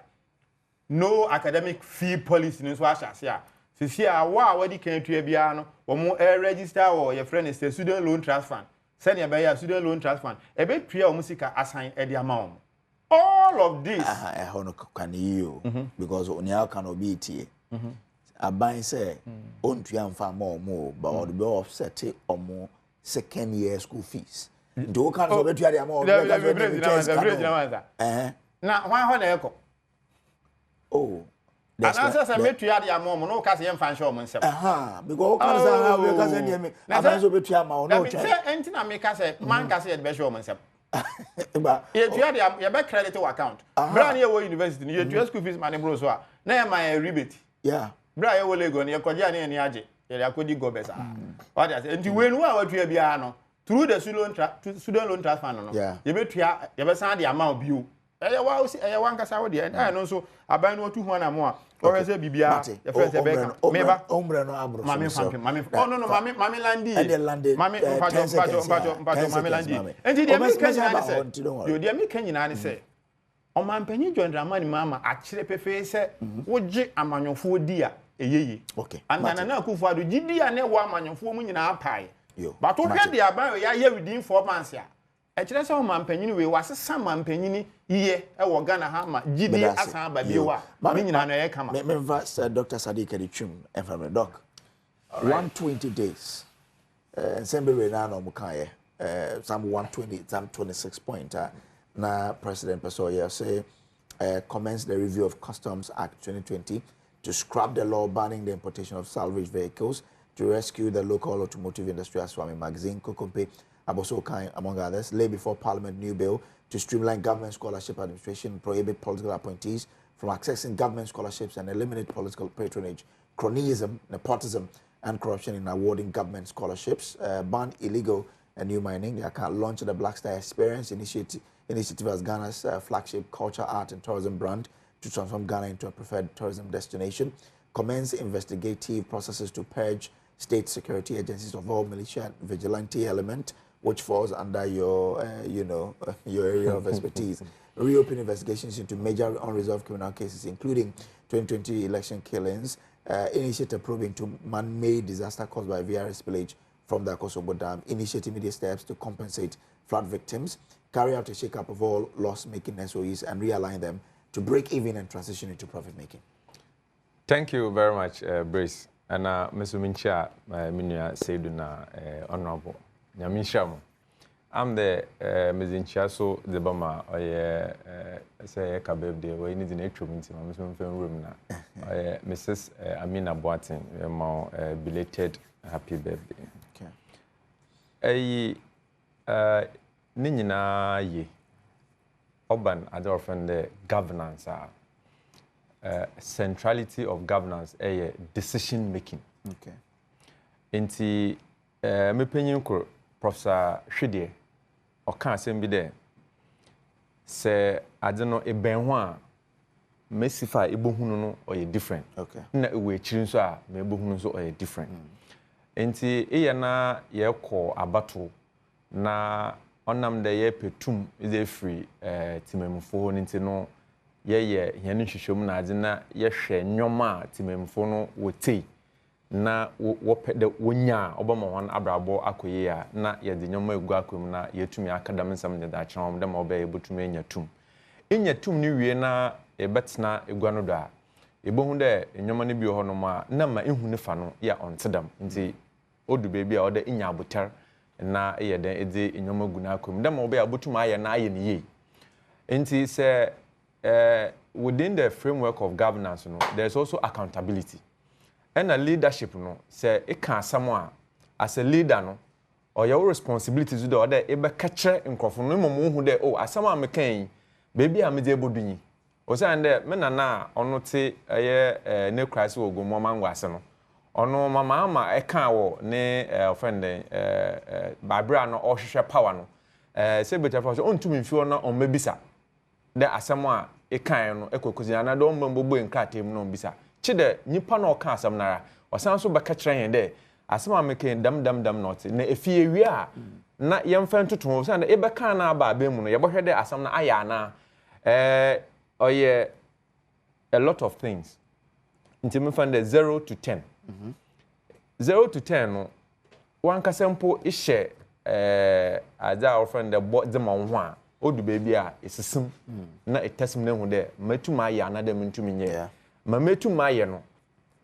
[SPEAKER 4] No academic fee policy no so ahase a sisi a wa wadi kan tua bia no wo mo register or your friend is student loan trust fund. Send your buyer student loan trust fund. E be tua o musika assign e dia ma all of this
[SPEAKER 1] can you because onia can be tie. Aban say on tuamfa more but or be offset omo second year school fees. Do can so be tua dia more.
[SPEAKER 4] Na why ho na eko?
[SPEAKER 1] Oh,
[SPEAKER 4] And answer say me tuya dia mom no ka say em fan show mo nsem.
[SPEAKER 1] Because can say how we ka say near me. Aban so be tuya ma no
[SPEAKER 4] che. Say enti na me ka say man ka say be show mo nsem. Ba ye tuya dia ye be credit to account. Bra na ye wo university ni ye tuya school fees money bro so a na ye my rebate.
[SPEAKER 1] Yeah.
[SPEAKER 4] Bra ye wo lego ni ye koja na ni age. Ye akodi go besa. What I say enti we nu a wa tuya bia no through the student loan trust fund no. Ye be tuya ye be san the amount bill. Eya wan kasa wo de no so aban no tu ho na mo a o say bibia ye friend say beka meba
[SPEAKER 1] ombre no abro
[SPEAKER 4] mami oh no mami landi mami mpacho mami landi enti de mi kan nyina say yo de mi kan nyina ne say o man panyi John Dramani mama a kire pefe say wo gi amanyofo di a eyeye
[SPEAKER 1] okay
[SPEAKER 4] antana na akufo ado gidi a ne wo amanyofo mu nyina apai but o hwe de aban ya ye within 4 months ya e kire say o man panyi we wasesa man panyi iye e wo Ghana ha ma gidi asan ba biwa me nyina no ye kama
[SPEAKER 1] me Dr. Sadiq Adichum FM doc 120 days sembe we na no mukaye some 120 some 26 point na President Pesoya say commence the review of Customs Act 2020 to scrap the law banning the importation of salvage vehicles to rescue the local automotive industry. As Swami Magazine Kokompe Abosokai among others lay before Parliament new bill to streamline government scholarship administration, prohibit political appointees from accessing government scholarships and eliminate political patronage, cronyism, nepotism, and corruption in awarding government scholarships, ban illegal and new mining. They can launch the Black Star Experience initiative as Ghana's flagship culture, art, and tourism brand to transform Ghana into a preferred tourism destination, commence investigative processes to purge state security agencies of all militia and vigilante element, which falls under your, your area of expertise. Reopen investigations into major unresolved criminal cases, including 2020 election killings, initiate a probe into man-made disaster caused by VRS spillage from the Kosovo Dam, initiate immediate steps to compensate flood victims, carry out a shake-up of all loss-making SOEs and realign them to break even and transition into profit-making.
[SPEAKER 5] Thank you very much, Brace. And Mr. Mincha, Minya Seyduna, Honorable. I'm the Mrs. so the Bama, or say a birthday, where you need an actual meeting, room now. Mrs. Amina Boatin, more belated happy birthday. Okay. Nina ye urban other often the governance centrality of governance decision making.
[SPEAKER 1] Okay.
[SPEAKER 5] Inti me penyin ko Professor Hwede o kan asem bi de se ade no eben ho a mesifa ebohunu no o ye different.
[SPEAKER 1] Okay.
[SPEAKER 5] Na we chiri nso a me ebohunu so o ye different. Inti eye na ye ko abato na onam de ye petum is free timemfo nti no ye hene hwehwem na ade na ye hwe nwoma timemfo no wotei na wopede wonya obama hon abrabo akoye a na ye de nwoma egu akom na yetumi akadam nsam de da kyerem dem oba ye botumi enya tum ni wie na e betena egua do a ebohu de nwoma ne bi ho no ma na ma ehu ne fa no ya ontedam nti odu bebi a oda enya abotar na ye den edi enyoma gu na akom dem oba abotuma aye na aye ne ye nti say within the framework of governance no there's also accountability and a leadership no say e kan asamo as a leader no or your responsibilities do order e be catch nkrofo no mom hu de oh asamo am kan baby am de bodunyi o say and me na ono te eye ne crisis ogomo mangwase no ono mama ama e kan wo ne friend babra no o hwehwe power no say better for so ontumi mfi ono on mebisa de asamo a e kan no ekokozi ana do mbombo enkratem no mbisa chide nipa na oka asam nara osan so beka kire yen de asam ameken dam not na efie wi a na yemfa ntoto so na e beka na aba be mu no ye bohwe de asam na aya na oye a lot of things nti me find 0 to 10 0 to 10 no wan kasempo ihye aja our friend the boy de man ho a odu baby a esisem na etasem na hu de matuma aya na de mentumi nye ma metu maye no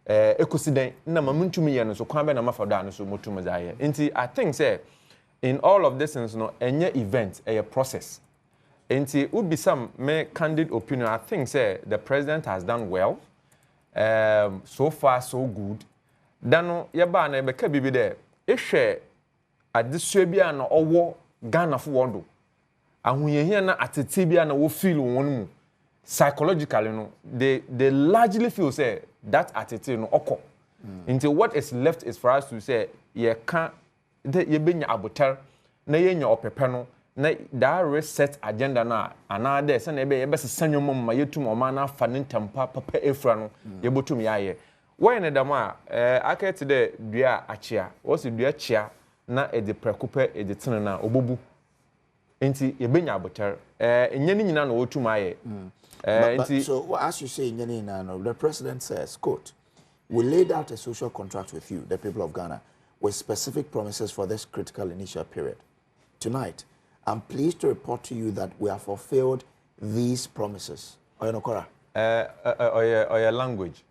[SPEAKER 5] ekosiden na ma muntumi ye no so kwan be na mafado anu so motu mazaye nti I think say in all of this things no enye event a process nti ubisam me candid opinion I think say the president has done well so far so good. Dano yeba na ebeka bibi de ehwe adesua bia na owo Ghana fo wondo. Ahuyehia na atete bia na wo feel won mu. Psychologically no they largely feel say that attitude no oko until what is left is for us to say ye can ye benya abotar na ye nya opepe no na that reset agenda na ana there say na ye be sesanyo mom ma yetum o ma na fa ne ntampa papa efra no ye botum ya ye why na dam a akete de dua achia wo se dua chia na e de prekope e de tene na obobu enti ye benya abotar enye ni nyina na wotum aye.
[SPEAKER 1] So as you say, the president says, quote, we laid out a social contract with you, the people of Ghana, with specific promises for this critical initial period. Tonight, I'm pleased to report to you that we have fulfilled these promises. Oyinokora?
[SPEAKER 5] Oya language.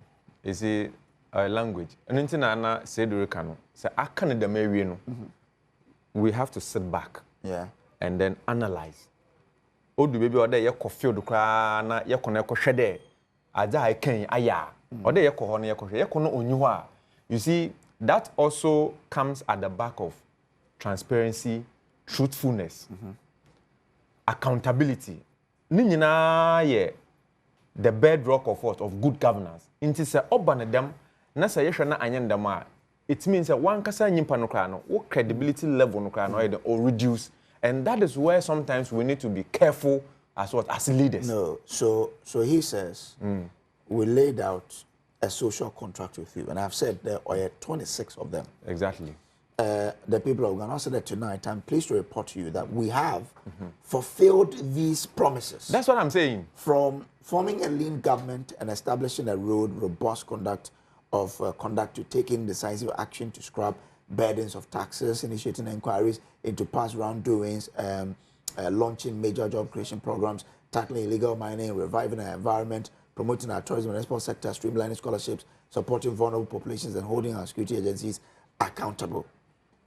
[SPEAKER 5] Is it a language? And in Tinana, say the Ricano, say, I can't the no. We have to sit back and then analyze. Odu baby ode ye kofi odu kra na ye kono ekohwe de aja I ken aya ode ye ko ho na ye kohwe ye kono onyi ho a you see that also comes at the back of transparency, truthfulness, accountability. Ni nyina ye the bedrock of what of good governance. Inti se oba dem na se ye hwe na anya ndam a it means that one kasa nyimpa no kra no wo credibility level no kra no or reduce. And that is where sometimes we need to be careful as leaders.
[SPEAKER 1] No, so he says, we laid out a social contract with you. And I've said there are 26 of them.
[SPEAKER 5] Exactly.
[SPEAKER 1] The people of Ghana said that tonight, I'm pleased to report to you that we have fulfilled these promises.
[SPEAKER 5] That's what I'm saying.
[SPEAKER 1] From forming a lean government and establishing a robust conduct to taking decisive action to scrap burdens of taxes, initiating inquiries into past wrongdoings, launching major job creation programs, tackling illegal mining, reviving our environment, promoting our tourism and export sector, streamlining scholarships, supporting vulnerable populations, and holding our security agencies accountable.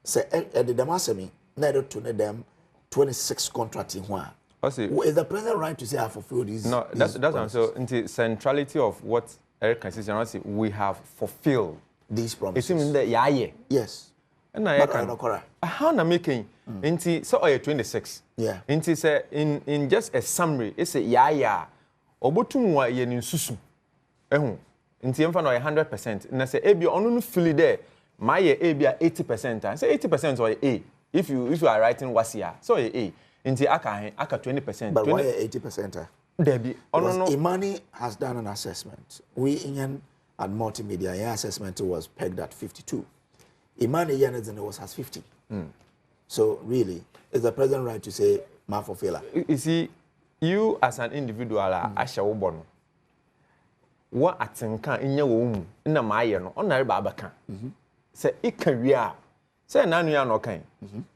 [SPEAKER 1] So, at the Damasemi, neither to them 26 contracting one. Is the president right to say I fulfilled these?
[SPEAKER 5] No, that's what I'm saying. The centrality of what Eric can say, we have fulfilled
[SPEAKER 1] these promises.
[SPEAKER 5] It means that
[SPEAKER 1] yes.
[SPEAKER 5] And I can. How na making? Inti so 26.
[SPEAKER 1] Yeah.
[SPEAKER 5] Inti say in just a summary, it's a Obotum wa ye ni susu. Inti emfa no 100%. Na say ebi onu no feel there. My ye ebi 80%. And say 80% or A. If you are writing wasia, so A. Inti aka 20%.
[SPEAKER 1] But why 80%?
[SPEAKER 5] Debi.
[SPEAKER 1] Imani has done an assessment. We in at multimedia, your assessment was pegged at 52. Imani Yanezene has 50. So really, is the president right to say Mafofela?
[SPEAKER 5] You see, you as an individual, Asha Obono, what atenka in your womb, in a mayer, on a babaka. Say, it can we are. Say, none you are no kind.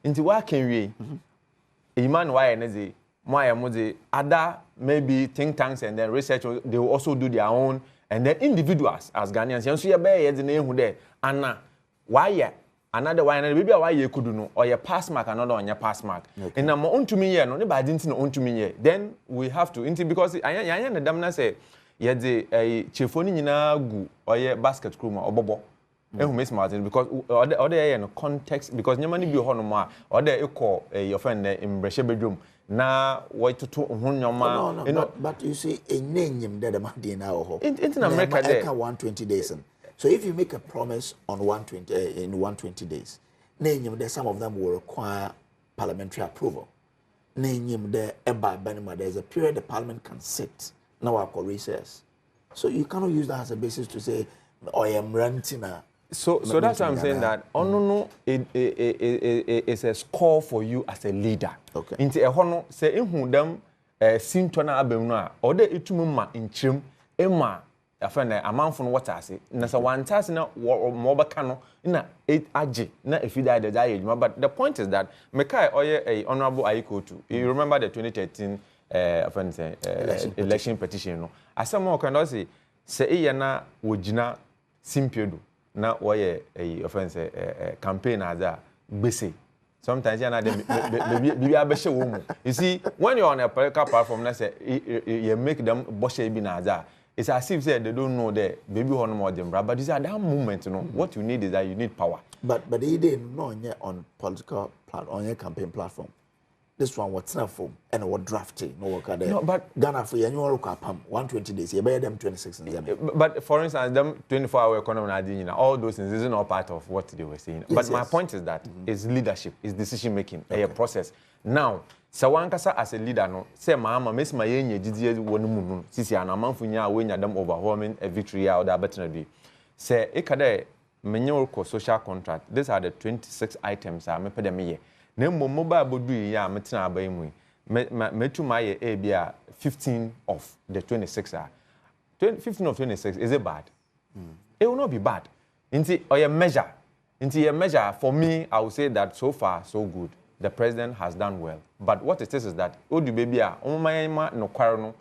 [SPEAKER 5] Into what can we? Iman Wayanezi, Maya Modi, other maybe think tanks and then research, they will also do their own. And then individuals as Ghanaians, you see a bear in the name who there, Anna, why another why maybe why you could know or your pass mark, another on your pass mark. And I'm on to me, no, but I didn't know on to me. Then we have to, because I am the damna say, yet the chifoni gu or your basket crew or bobo. And Miss Martin, because other in context, because no money be honoma or the echo your friend in Brescia bedroom. Now, why to
[SPEAKER 1] no, but you see, a name that
[SPEAKER 5] in America,
[SPEAKER 1] there 120 days. So if you make a promise on 120 days, name there some of them will require parliamentary approval. Name there there's a period the parliament can sit. Now I call recess. So you cannot use that as a basis to say, I am renting a.
[SPEAKER 5] So that's why I'm saying that it's a score for you as a leader.
[SPEAKER 1] Okay.
[SPEAKER 5] Into a hono say in them sintona abemna or the itumuma in chim emma a friend a man from what I say. Nasa one task na mobacano na 8 aji na if you died the diet. But the point is that Mekai Oye a honorable Aiko too. You remember the 2013 election petition. As some more can say yana wojina simpiodu. Na why a offense campaign as a busy. Sometimes you see, when you're on a political platform, you make them boshe binaza. It's as if they don't know that baby one more than but this at that moment, you know, what you need is that you need power.
[SPEAKER 1] But he didn't know on political on your campaign platform. This one what's not for and what drafting no work there. No, but Ghana for annual look up 120 days. You bear them 26 in
[SPEAKER 5] But for instance, them 24-hour economy, all those things is not part of what they were saying. Yes, but my point is that it's leadership, it's decision making, a process. Now, Sawankasa as a leader, no, say Mahama, Miss Mayen, Jizia, one moon, Sisi, and a month when you are winning them overwhelming a victory out there better be. Say, Ekade, manual social contract, these are the 26 items I made them here. Name mobile bodu ya metina abayimu. Metu my ABA 15 of the 26 are. 15 of 26 is it bad? It will not be bad. Into a measure. Into a measure for me, I would say that so far so good. The president has done well. But what it is that Odu baby my no quarrel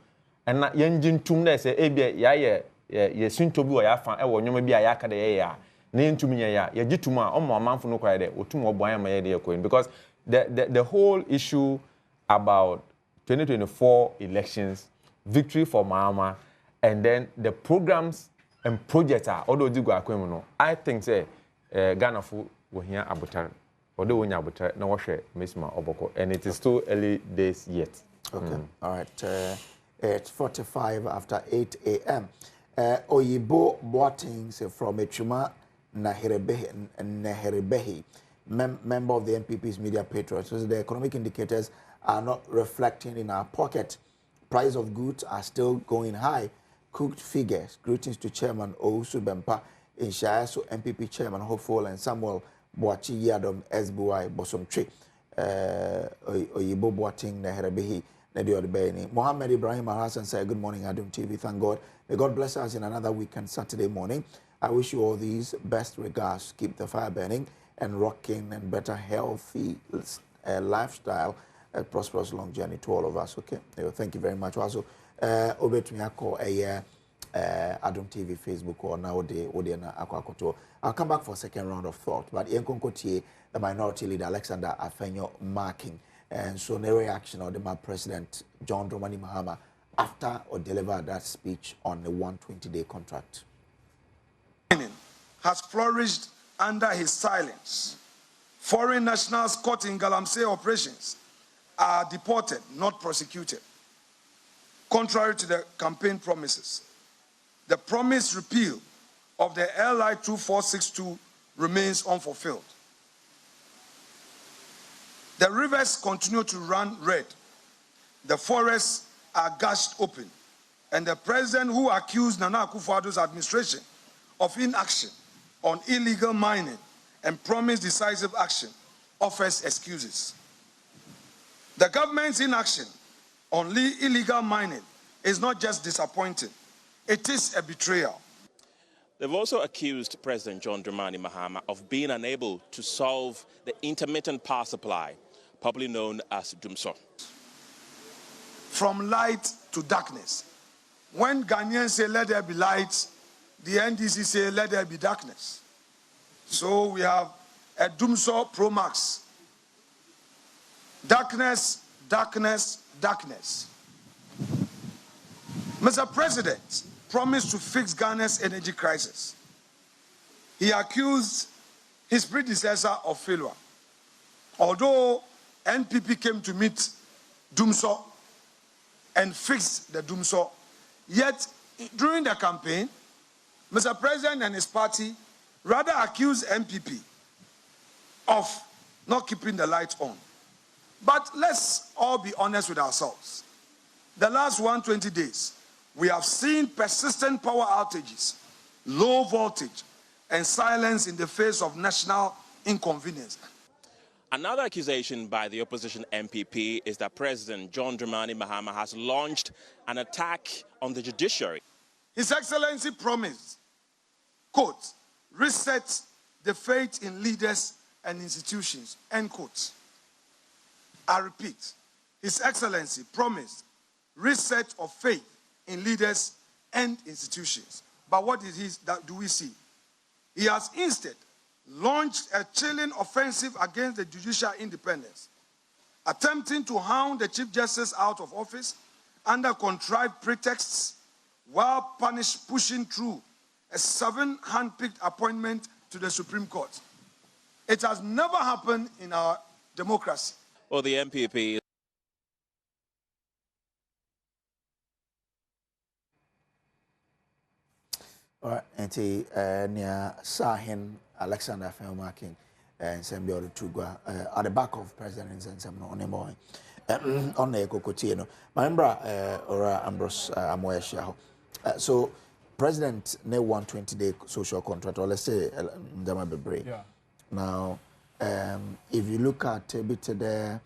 [SPEAKER 5] and na yenjin tum na say ABA ya soon to be or ya fan e wo nyoma bi a ya ka de ya. Ne ntumi ya gituma omo amanfo no kwai de otum oboan ma ye de ekoin because the whole issue about 2024 elections, victory for Mahama, and then the programs and projects are although digo akwem no I think say Ghana fo wo hia abotar although wo nya abotar na wo hwe mesma oboko and it is still early days yet.
[SPEAKER 1] Okay. All right. It's 45 after 8 a.m. Oyibo Boateng from Echuma Nnawotwe, member of the NPP's media patrons. So the economic indicators are not reflecting in our pocket. Price of goods are still going high. Cooked figures. Greetings to Chairman Owusu Bempah, Inshayaso NPP Chairman Hopeful and Samuel Boachi Adom SBY Bosomtwe. Oyibo Boateng Nnawotwe Yi. Mohammed Ibrahim Al-Hassan said, good morning, Adom TV. Thank God. May God bless us in another weekend, Saturday morning. I wish you all these best regards. Keep the fire burning and rocking and better healthy lifestyle. A prosperous long journey to all of us. Okay. Thank you very much. Also, over to me, Adom TV, Facebook, or Nnawotwe. I'll come back for a second round of thought. But the minority leader, Alexander Afenyo, marking. And so the reaction of the President John Dramani Mahama after or delivered that speech on the 120-day contract.
[SPEAKER 6] Has flourished under his silence. Foreign nationals caught in Galamsey operations are deported, not prosecuted. Contrary to the campaign promises, the promised repeal of the LI 2462 remains unfulfilled. The rivers continue to run red. The forests are gashed open. And the president who accused Nana Akufo-Addo's administration of inaction on illegal mining and promised decisive action offers excuses. The government's inaction on illegal mining is not just disappointing, it is a betrayal.
[SPEAKER 7] They've also accused President John Dramani Mahama of being unable to solve the intermittent power supply, popularly known as Dumso.
[SPEAKER 6] From light to darkness. When Ghanaians say let there be light, the NDC say let there be darkness. So we have a Dumso Pro Max. Darkness, darkness, darkness. Mr. President promised to fix Ghana's energy crisis. He accused his predecessor of failure. Although NPP came to meet Dumso and fixed the Dumso, yet during the campaign, Mr. President and his party rather accused NPP of not keeping the lights on. But let's all be honest with ourselves. The last 120 days, we have seen persistent power outages, low voltage, and silence in the face of national inconvenience.
[SPEAKER 7] Another accusation by the opposition MPP is that President John Dramani Mahama has launched an attack on the judiciary.
[SPEAKER 6] His Excellency promised, quote, reset the faith in leaders and institutions, end quote. I repeat, His Excellency promised reset of faith in leaders and institutions. But what do we see? He has instead launched a chilling offensive against the judicial independence, attempting to hound the Chief Justice out of office under contrived pretexts while pushing through a 7 hand-picked appointment to the Supreme Court. It has never happened in our democracy.
[SPEAKER 7] Well, the MPP
[SPEAKER 1] all right, and near Sahin Alexander Felmarking and Sambia Tugwa at the back of President and some on on the Cocotino. My member or Ambrose Amoesha. So, President ne 120-day social contract, or let's say Ndamabebre.
[SPEAKER 4] Yeah.
[SPEAKER 1] Now, if you look at a bit there,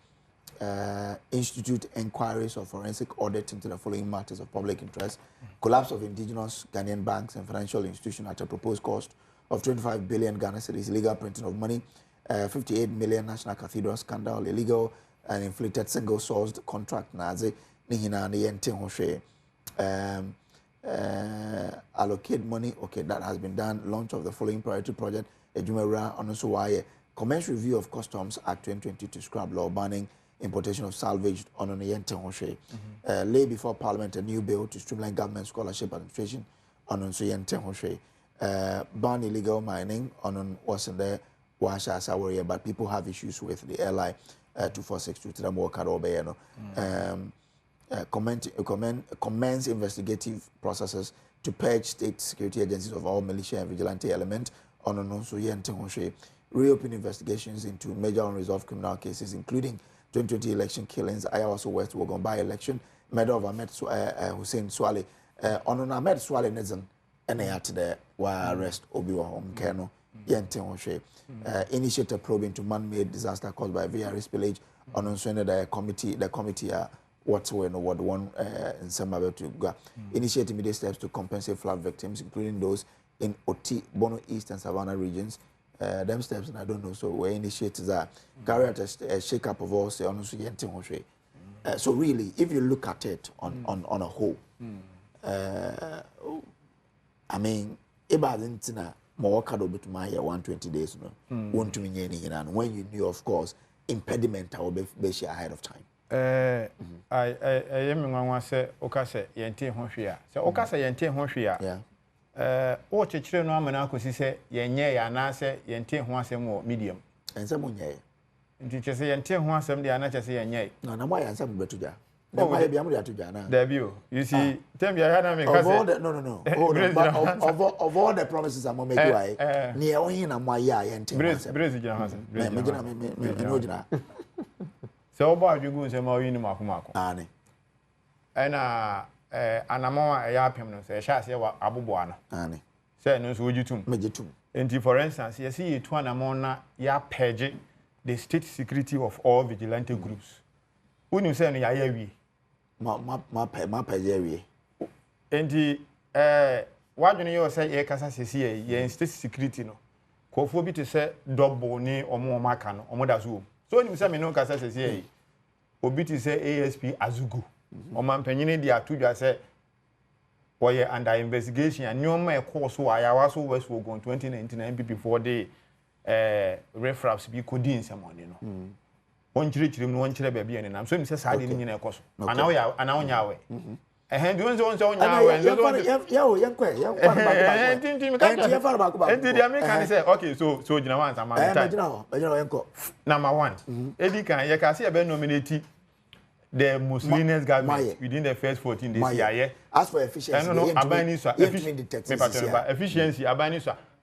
[SPEAKER 1] institute inquiries or forensic audit into the following matters of public interest: collapse of indigenous Ghanaian banks and financial institutions at a proposed cost of 25 billion Ghana cedis, illegal printing of money, 58 million national cathedral scandal, illegal and inflated single-sourced contract, nazi nihina ni yente hoshe. Allocate money, okay, that has been done. Launch of the following priority project: Ejumera Onosuwaye, commence review of Customs Act 2020 to scrap law banning importation of salvaged on Yente Hoshe. Lay before Parliament a new bill to streamline government scholarship administration on Yente Hoshe. Ban illegal mining on what's in there, Washa Sawaria, but people have issues with the LI 2462 to them work at Obeyano. Commence investigative processes to purge state security agencies of all militia and vigilante element on Yente Hoshe. Reopen investigations into major unresolved criminal cases, including 2020 election killings, Ayawaso West Wogon by-election, murder of Ahmed Hussein Swale. On Ahmed Swale Nizan, and they had the arrest Obiwa Home Keno, Yente Hoshe. Initiate a probe into man-made disaster caused by VRS spillage on the committee whatsoever Ward 1 in Samabe to go. Initiate immediate steps to compensate flood victims, including those in Oti, Bono East and Savannah regions. Them steps, and I don't know, so we initiated that. Carry out a shake-up of all, say, so really, if you look at it on a whole, I mean, Eba Zintina, more kado bit my 120 days, no, won't to mean anything, and when you knew, of course, impediment, I will be ahead of time.
[SPEAKER 4] I am one say, Okase, Yente Honshia. So, Okase Yente Honshia. Yeah. O chechire no amana akosi se yenye ya na se yente ho asem wo medium
[SPEAKER 1] ense munye
[SPEAKER 4] nti chese yente ho asem de ana chese yenye
[SPEAKER 1] na na mo ya nsem betuja na mo ya bia mo de atuja na
[SPEAKER 4] there be you see tem bia na me kase
[SPEAKER 1] no of all the promises I'm make you ai ne e ohin na mo ya yente
[SPEAKER 4] brace gina ha se
[SPEAKER 1] me gina me no gina
[SPEAKER 4] se obo adwegu nsem ayi ni makomako
[SPEAKER 1] ani
[SPEAKER 4] ena anamo ya apem no se sha se wa aboboa no
[SPEAKER 1] ani
[SPEAKER 4] se no so ogitum
[SPEAKER 1] megitum
[SPEAKER 4] enti for instance you see yetu anamo na ya purge the state security of all vigilante groups unu se no ya wi
[SPEAKER 1] ma purge wi
[SPEAKER 4] enti wadwene yo se ye kasa sesi ye state security no kofo bi to se double ni omo maka no omo da so nim se me no kasa sesi ye obi to se ASP Azugu Omampanyini di atudwa se woye under investigation and nyoma e course wa yawa so West Wogon 2019 MPP for the refraps bi kodi nsamone no wonchirichirim no wonchire ba bia ne nam so mi se saade ni nyina e koso ana wo nyawe ehen du nzo nyawe
[SPEAKER 1] yo yankwe ya fara ba
[SPEAKER 4] enti dia me kan say okay so gina wan sama time
[SPEAKER 1] gina yanko
[SPEAKER 4] number 1 edi kan ye ka se e be nominate the Muslims government within the first 14 days.
[SPEAKER 1] As for efficiency,
[SPEAKER 4] efficiency,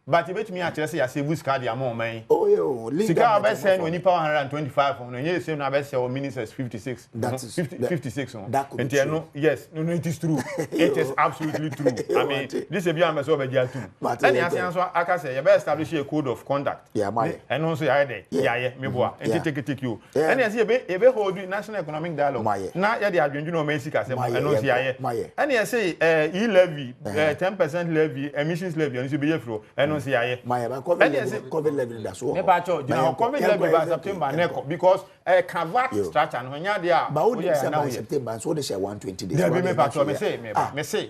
[SPEAKER 4] but you bet me at say as a boost card ya more man.
[SPEAKER 1] Oh yo,
[SPEAKER 4] Sika be say when you 125 on you say na be say our ministers 56.
[SPEAKER 1] That is
[SPEAKER 4] 56 on.
[SPEAKER 1] And
[SPEAKER 4] no, yes, no, it is true. It is absolutely true. I mean, this is beyond so be there too. And the answer I can say you better establish a code of conduct.
[SPEAKER 1] Yeah, my.
[SPEAKER 4] And also ya there. Yeah, me boa. And take you. And you see e be hold national economic dialogue. Na ya dey adwenju no make sika say and also ya. And you say e-levy 10% levy, emissions levy and you be free. And also ya.
[SPEAKER 1] My COVID levy that's all.
[SPEAKER 4] Me ba cho, COVID levy by September neko because cravat structure no nya there.
[SPEAKER 1] But we say September so they share 120 days.
[SPEAKER 4] There be me pa cho me say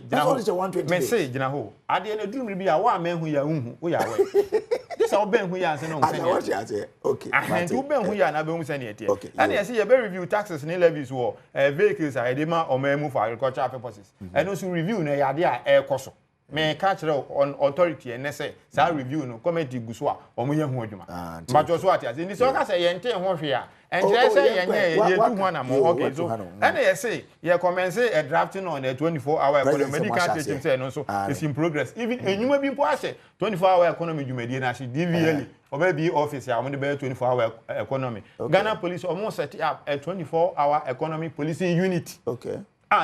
[SPEAKER 1] that's all they say 120 days.
[SPEAKER 4] Me say gina ho. Ade na drum bi a wa ma hu ya hu wo ya we. This say oben hu ya nse no nse.
[SPEAKER 1] What you say? Okay.
[SPEAKER 4] And oben hu ya na be hu se ne tie.
[SPEAKER 1] Okay.
[SPEAKER 4] And you see you be review taxes and levies wo vehicles are edema or memu for agricultural purposes. And also review na ya de a e koso. Me catch on authority and say sa review no committee gu so a omo ye hu adwuma. But also what you say ni so ka say ye nte ho hwe a and just say ye do one am okay so and you say you commence a drafting on a 24-hour economy medical team say no so it's in progress even enyuma bi po ase 24-hour economy dwumadi na she DVL or be office ya omo be 24-hour economy Ghana police almost set up a 24-hour economy policing unit.
[SPEAKER 1] Okay.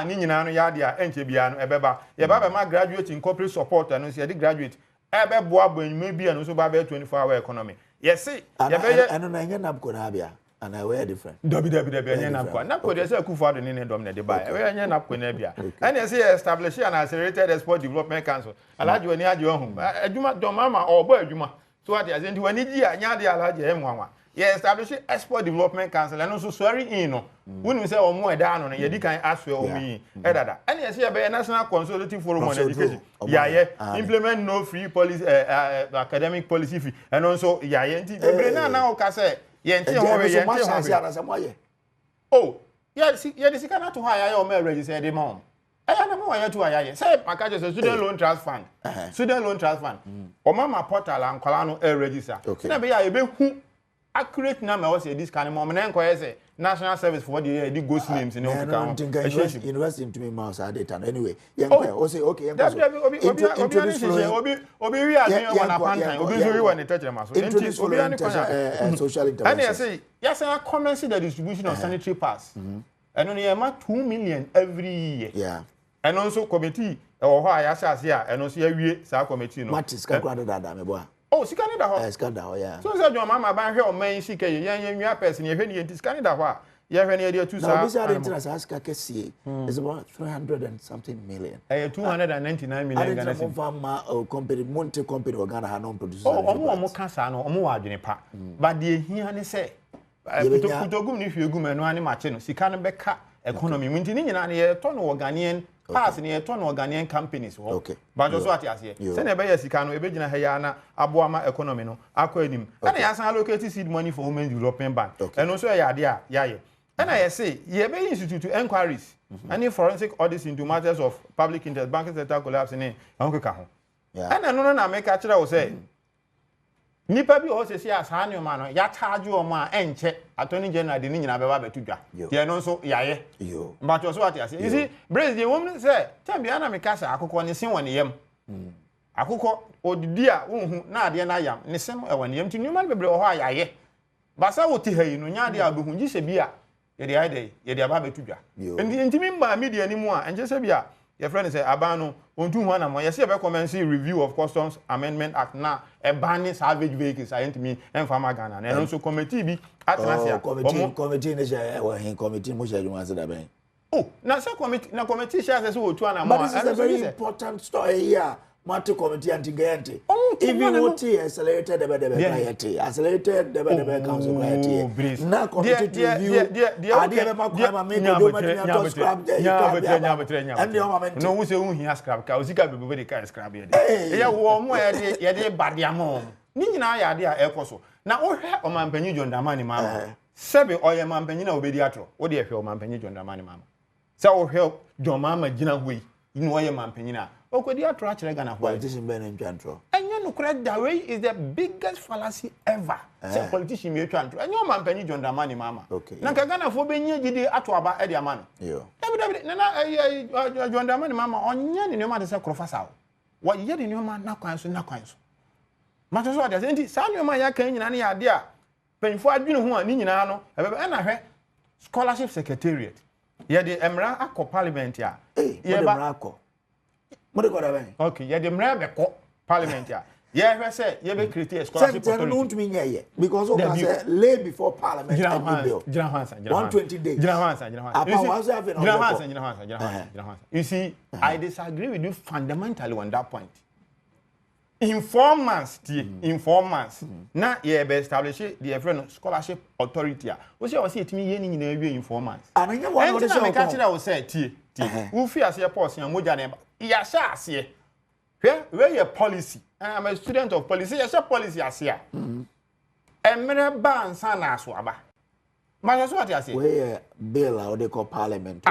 [SPEAKER 4] Ni nyina no ya dia enche bia no ebeba ye ba ma graduate in corporate support and so ye graduate ebe boa enyuma bia no so ba be 24-hour economy yes see ye be
[SPEAKER 1] eno na nya nab ko na bia and I wear different
[SPEAKER 4] Dabi enya nab ko na ko dey say Akufo Addo ni ndom na dey buy we enya nab ko na bia and you say establish an accelerated export development council alaji wani aje ohun adwuma domama obo adwuma so what you say ndi wani ji anya de alaji enwanwa ye establish export development council and also swearing in no when we say omo eda no ye di kan aswe omi edada and you say be national consultative forum on education implement no free policy academic policy fee and also nti bebre na o ka say ye nti ho we ye nti ho oh ye di sika na to ha ya o me register dey mom aya na mo ya to aya say maka just student loan trust fund o mama portal ankola no register na be ya e be hu accurate number was this kind of mom na enko say national service for the ghost names in Africa
[SPEAKER 1] university to me mouse data anyway say okay introduce
[SPEAKER 4] obi wi adin one upon time obi so wi one touch them so
[SPEAKER 1] introduce social intervention
[SPEAKER 4] and say yes I commence the distribution of sanitary pads and only 2 million every year
[SPEAKER 1] yeah
[SPEAKER 4] and also committee or ho ayasa ase a and also awie sa committee no
[SPEAKER 1] what is calculate that me boy.
[SPEAKER 4] Oh, Canada ho.
[SPEAKER 1] Canada, yeah.
[SPEAKER 4] So say your mama ban hwe o man sika ye nwa person ye hwe ne yenti Canada ho a ye hwe ne ye 2 sa.
[SPEAKER 1] Now this are interest aska kesi is about 300 and something million.
[SPEAKER 4] 299 million Ghana cedis.
[SPEAKER 1] Farmer company Monte company Ghana ha no produce.
[SPEAKER 4] Oh, omo ka sa no omo wa adwene pa. But the hia ne say kutogum ni hwe gum eno ani mache no sika no beka economy minti ni nyina ne ye to no Ghanaian pass ni eto no Ghanaian companies ho.
[SPEAKER 1] Okay.
[SPEAKER 4] But also what ase. Say na be ya sika no ebe gina ha ya na aboama economy no akọ anim. Na ya san allocate seed money for women development bank. And also ya ade a ya ye. And I say ye be institute to inquiries any forensic audits into matters of public interest banking sector collapse ni anko ka ho.
[SPEAKER 1] Yeah.
[SPEAKER 4] And no na make a kira wo say nipa bi o se sia saa ne ma no ya charge o ma enche attorney general de ni nyina be ba betudwa ye no so ya ye yo but also what you see brace the woman say tell me na me kasa akoko ne sin woni yam akoko odidi a wonhu na ade na yam ne sin e woni yam ti nyuma bebre o ho ya ye basa wo ti hayi no nya de abehu ji se bia ye de ide ye de ba betudwa enti mi mba media ni mu a enche se bia your friend say abano ontu hu na mo ye say be commence review of customs amendment act na e banning salvage vehicles ayentimi enfama Ghana na so committee bi atnasia
[SPEAKER 1] committee ne say we hin committee mo say juma say da ben
[SPEAKER 4] oh na say committee share say otu na mo
[SPEAKER 1] and it's a very important story here Mate committee anti-gante. Even what accelerated the accelerated the council. Now committee to review. I didn't have my make a scrap and the moment.
[SPEAKER 4] No, who say who has scrap? Kausika be very kind scrap here. Yeah, warm where they bad yamom. Nina idea aircoso. Now, oh, or man penny John Damani, mamma. Sebi or your man penny obediatro. What do you feel, man penny John Damani, mamma? So help John Mamma Gina way. You know, your man penina. O could you attract Ghana?
[SPEAKER 1] Politician Ben and Jantro.
[SPEAKER 4] And you know, correct that way is the biggest fallacy ever. Say politician me Jantro. And your man penny John Damani, mama.
[SPEAKER 1] Okay.
[SPEAKER 4] Ghana for being ye atwaba Eddie man.
[SPEAKER 1] Yeah.
[SPEAKER 4] John Damani, mama, on yan in your man is a crofasa. What yet in your man na coins. Matters what I think, San your man yakin in any idea. Penny for admin who are Ninano, and I heard scholarship secretariat. Yeah, the Emra Akko Parliament, yeah.
[SPEAKER 1] Yeah,
[SPEAKER 4] okay, yeah, the Mrabeko Parliament, yeah. Yeah, I said, you be create a scholarship
[SPEAKER 1] authority. Because okay, lay before Parliament and bill. 120 days.
[SPEAKER 4] You see, I disagree with you fundamentally on that point. In 4 months, now you be establish the friend scholarship authority. What you say to me, you in 4 months.
[SPEAKER 1] And I
[SPEAKER 4] want to say, who fears your post and moja neba. Yasha, Where your policy? I'm a student of policy. Yes, a policy as here. Emre ban sana aswaba. Majo so what you say?
[SPEAKER 1] Where bill or they call parliament.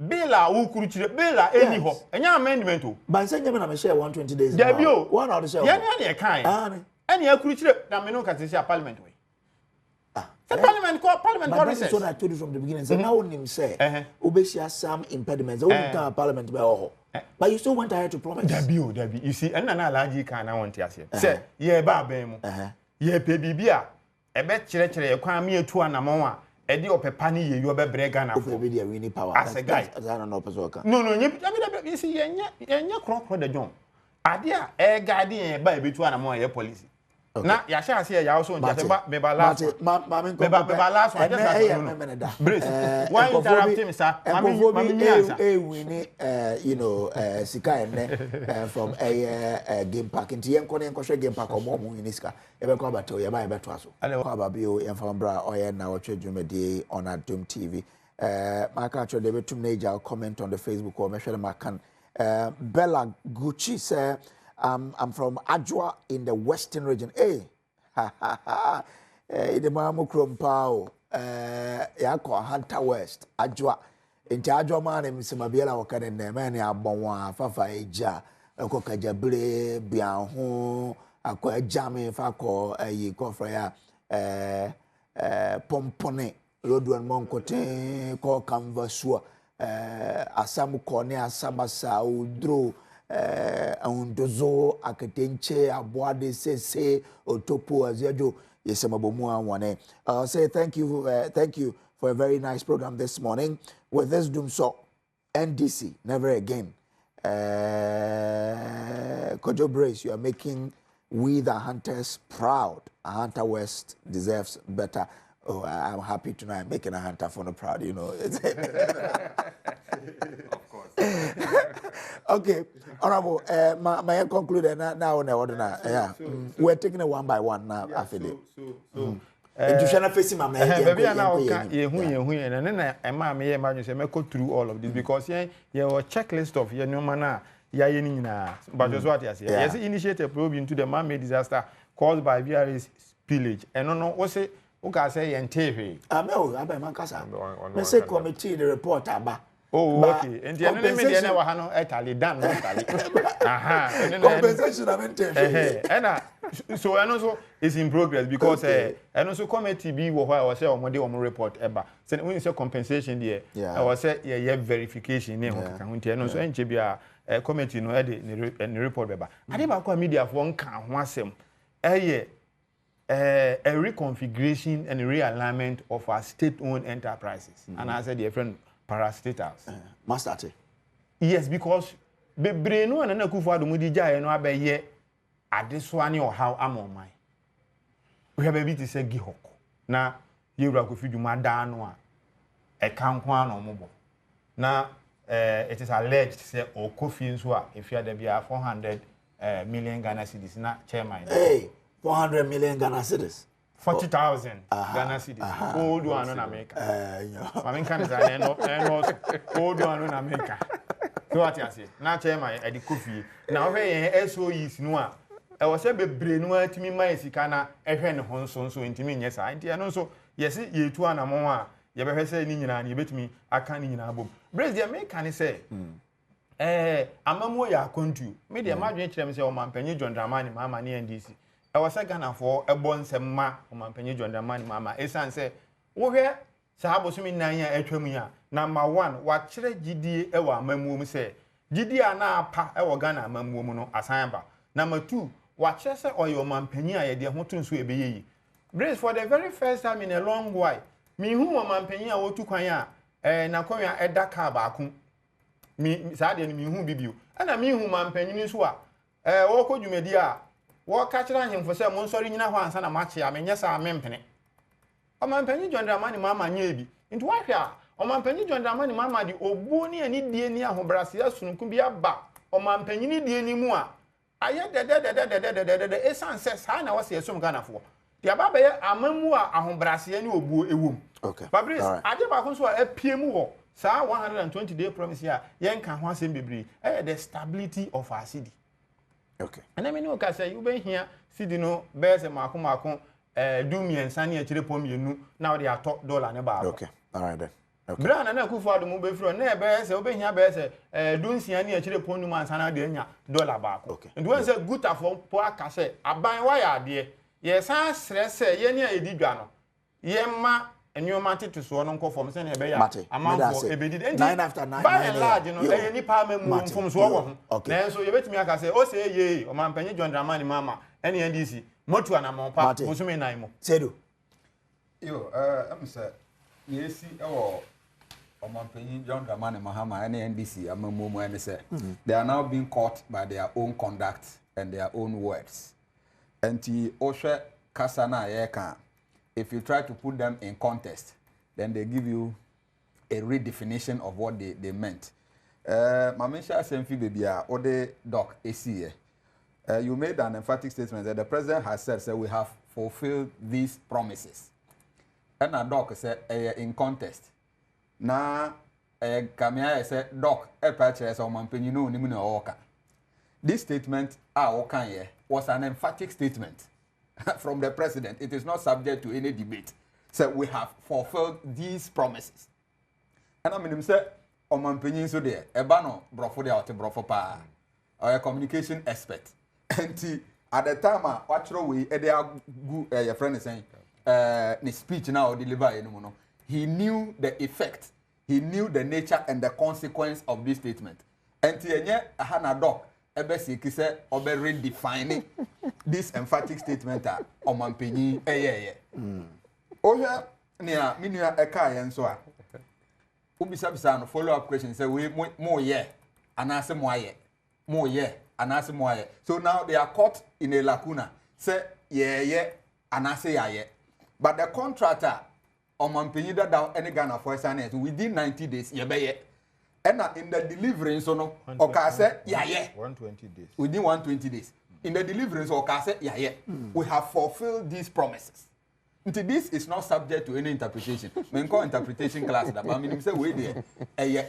[SPEAKER 4] Bill who could bill any ho. Enya amendment o.
[SPEAKER 1] But say me na me share 120 days.
[SPEAKER 4] Debio.
[SPEAKER 1] One of the share.
[SPEAKER 4] Yeah, kind. Any could na me no can say parliament way. Parliament
[SPEAKER 1] that's what I told you from the beginning. So now him say Obesia some impediments. Parliament be but you still went ahead to promise.
[SPEAKER 4] Debbie. You see, and na large can I want to say. Say, yeah, ba bemu. Yeah, baby bia. E be chere kwan me etu anamo a e de opepa ni ye yo be brega na
[SPEAKER 1] for be there any power
[SPEAKER 4] as a guy.
[SPEAKER 1] I don't know person can.
[SPEAKER 4] No, you see yenya krokro de John. Ade a e guardian e ba e betu anamo ye police. Na ya sha say ya also nja me ba last. Me ba last one just Brace. Why interrupt him sir?
[SPEAKER 1] You know sika from a game park into yen kono game park omo mu uniska e be ko abato ye ba e beto aso ko ababio yen fam bra oye Nnawotwe dwumedi on Adom TV my catcher they betum na eja comment on the Facebook or me hwele makan Bella Gucci say I'm from Ajwa in the Western region. Hey, in the Mahama Krompao, Yako Hunter West, Ajwa. In Ajwa man, Mr. Mabiela Wakan and the man, Abonwa, Fafa Eja, Okoka Jabre, Bianho, Aqua Jammy, Fako, a Kofraya, Pompone, Rodwan Moncote, Call Canvasua, Asamu Kone, Asamasa, Udro. Undozo akatenche aboade sese otopo azejo yesemabomu anwane. Say thank you for a very nice program this morning with this doomso NDC never again. Kojo Brace, you are making we the hunters proud. A Hunter West deserves better. Oh, I'm happy tonight making a hunter for no proud, you know.
[SPEAKER 5] Of course.
[SPEAKER 1] Okay, honorable. My conclude now. Yeah, we're taking it one by one now. After Educational facing my man.
[SPEAKER 4] Baby, now and then I imagine say go through all of this because you checklist of your new manner. But just what you say. Yes, initiate a probe into the man-made disaster caused by VRS spillage. And no, what's it? Who can say and TV? I
[SPEAKER 1] say committee the report about.
[SPEAKER 4] Oh, okay. And the enemy never had no Italy done.
[SPEAKER 1] Compensation of
[SPEAKER 4] and so and also it's in progress because and also committee be what I was say on Monday on report ever. So when you say compensation there, I was say yeah verification name and also NGB committee no the report ever. I never call media for one can one sem. A reconfiguration and realignment of our state-owned enterprises. And I said, dear friend, parastatals.
[SPEAKER 1] Master.
[SPEAKER 4] Yes, because the brain no and Kufa Mudija no abe ye at this one or how I'm on my. We have a bit to say Gihok. Now, you will feed you madano a count one or mobile. Now, it is alleged say or coffee if you had to be a 400 million Ghana cedis, not chairman.
[SPEAKER 1] Hey. 400 million Ghana cedis.
[SPEAKER 4] 40,000 Ghana cedis. Old one in America. I mean, can old one in America. So what you say? Now, chairman, at the coffee. Now, SOEs no. I was a brain to me, my Sikana, a hen honson, so intimate. Yes, I and also, yes, you two and a more. You ever say, Nina, you bet me, I can't in a book. Brace the American say, I'm a more ya country. Made the imagine say, oh, man, Penny John Dramani, Mamma, near DC. I was a Ghana for a bon sem ma, my penny John Dramani, Mamma. Esan say, oh, here, Sahabosumi Naya Etremia. Number one, what chere GD ewa memu say. GD ana pa ewa Ghana memu no asamba. Number two, what chere say or your man penny a de ho tun so ebeye. Brace for the very first time in a long while. Me hu man penny a wo tu kwan a na kwanya eda ka ba ku. Me saade ni me hu bibio. Ana me hu man penny so a wo ko dwumedi a wo ka kira him for say mo nsori nyina ho ansa na mache a menye sa mempene. O man penny John Dramani mama nya bi. Nti wa hwe a o man penny John Dramani mama di obuo ni ani die ni ahobrase asunku bi aba. O man penny ni die ni mu a aye de esan se sa na wo se esum Ghana fo. Di aba be amamu a ahobrase ni obuo ewom.
[SPEAKER 1] Okay.
[SPEAKER 4] Fabrice, ade ba ko so a piem wo sa 120 day promise here yen kan ho asem bebre the stability of our city.
[SPEAKER 1] Okay.
[SPEAKER 4] And I mean no ka say you be here sidi no be say mako do me ensan e kire pom yenu na we dey atop dollar ne ba.
[SPEAKER 1] Okay. All right then. Okay.
[SPEAKER 4] Brand na Akufo Addo mu be fro na e be say obe hia be say do nsia ne e kire pom nu ansan na de nya dollar ba ko.
[SPEAKER 1] Okay.
[SPEAKER 4] And when say good afo po aka say aban wa ya de ye san sre say ye ne e di dwa no ye ma enyoma tete so no nko form say na e be ya amanfo e be di
[SPEAKER 1] 9 after 9
[SPEAKER 4] by and large no e ni pa memu form so wo ho na so ye betimi aka say o say ye o man panyi John Dramani Mahama NDC motu anamon pa bosume nan mo
[SPEAKER 1] sedo
[SPEAKER 3] yo am say yesi ewo Omanpenyi John Dramani Mahama and NDC amamumu and say they are now being caught by their own conduct and their own words. And the Osha Kasana Yeka, if you try to put them in context, then they give you a redefinition of what they meant. Mamisha Semfi Bibia, Ode Doc ACA. You made an emphatic statement that the president has said, we have fulfilled these promises. And a doc said, in contest. Na Kamia said, Doc, a purchase of Mampenino Nimuna Oka. This statement, was an emphatic statement from the president. It is not subject to any debate. So we have fulfilled these promises. And I mean, say, Mampenino so there, Ebano, Brofo de Ate Brofo Pa, or a communication expert. And at the time, what we, your friend is saying, the speech now deliver, he knew the effect, he knew the nature and the consequence of this statement. And tienye hana doc ebe sikise obe redefining this emphatic statement Omanpenyi eyeye. Ohia nia minua eka ye nso a. Ubisa no follow up question say we mo ye anase mo aye. Mo ye anase mo aye. So now they are caught in a lacuna. Say ye anase ye. But the contractor Omanpenyi that any Ghana for sign within 90 days yebeye. And in the deliverance no okase yaye
[SPEAKER 4] 120 days.
[SPEAKER 3] Within 120 days. In the deliverance okase yaye. We have fulfilled these promises. Until this is not subject to any interpretation. Men call interpretation class that but I mean say we there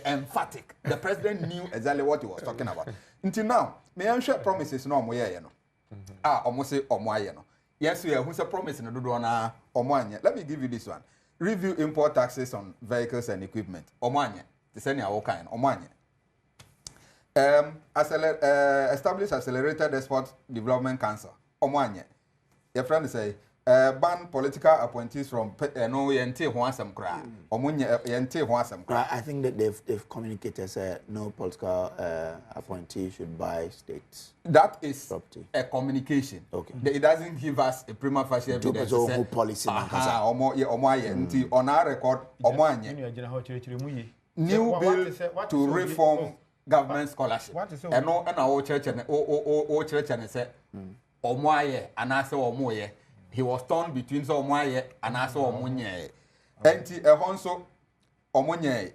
[SPEAKER 3] emphatic. The president knew exactly what he was talking about. Until now, me answer promises no omo ye no. Omo say omo aye no. Yes, we who say promise no do na omo anye. Let me give you this one. Review import taxes on vehicles and equipment. Omo anye. The same kind. Omo anye. Establish accelerated export development council. Omo anye. Your friend say ban political appointees from no yente ho asem kra. Omo yente ho asem kra.
[SPEAKER 1] I think that they've communicated said no political appointee should buy states.
[SPEAKER 3] That is
[SPEAKER 1] property.
[SPEAKER 3] A communication.
[SPEAKER 1] Okay.
[SPEAKER 3] It doesn't give us a prima facie evidence.
[SPEAKER 1] Say, policy
[SPEAKER 3] omo aye. Nti on our record omo anye. New bill to reform government scholarship. And no and our church and o church and say omo aye anase omo ye. He was torn between so omo aye anase omo nye. Enti ehonso omo nye.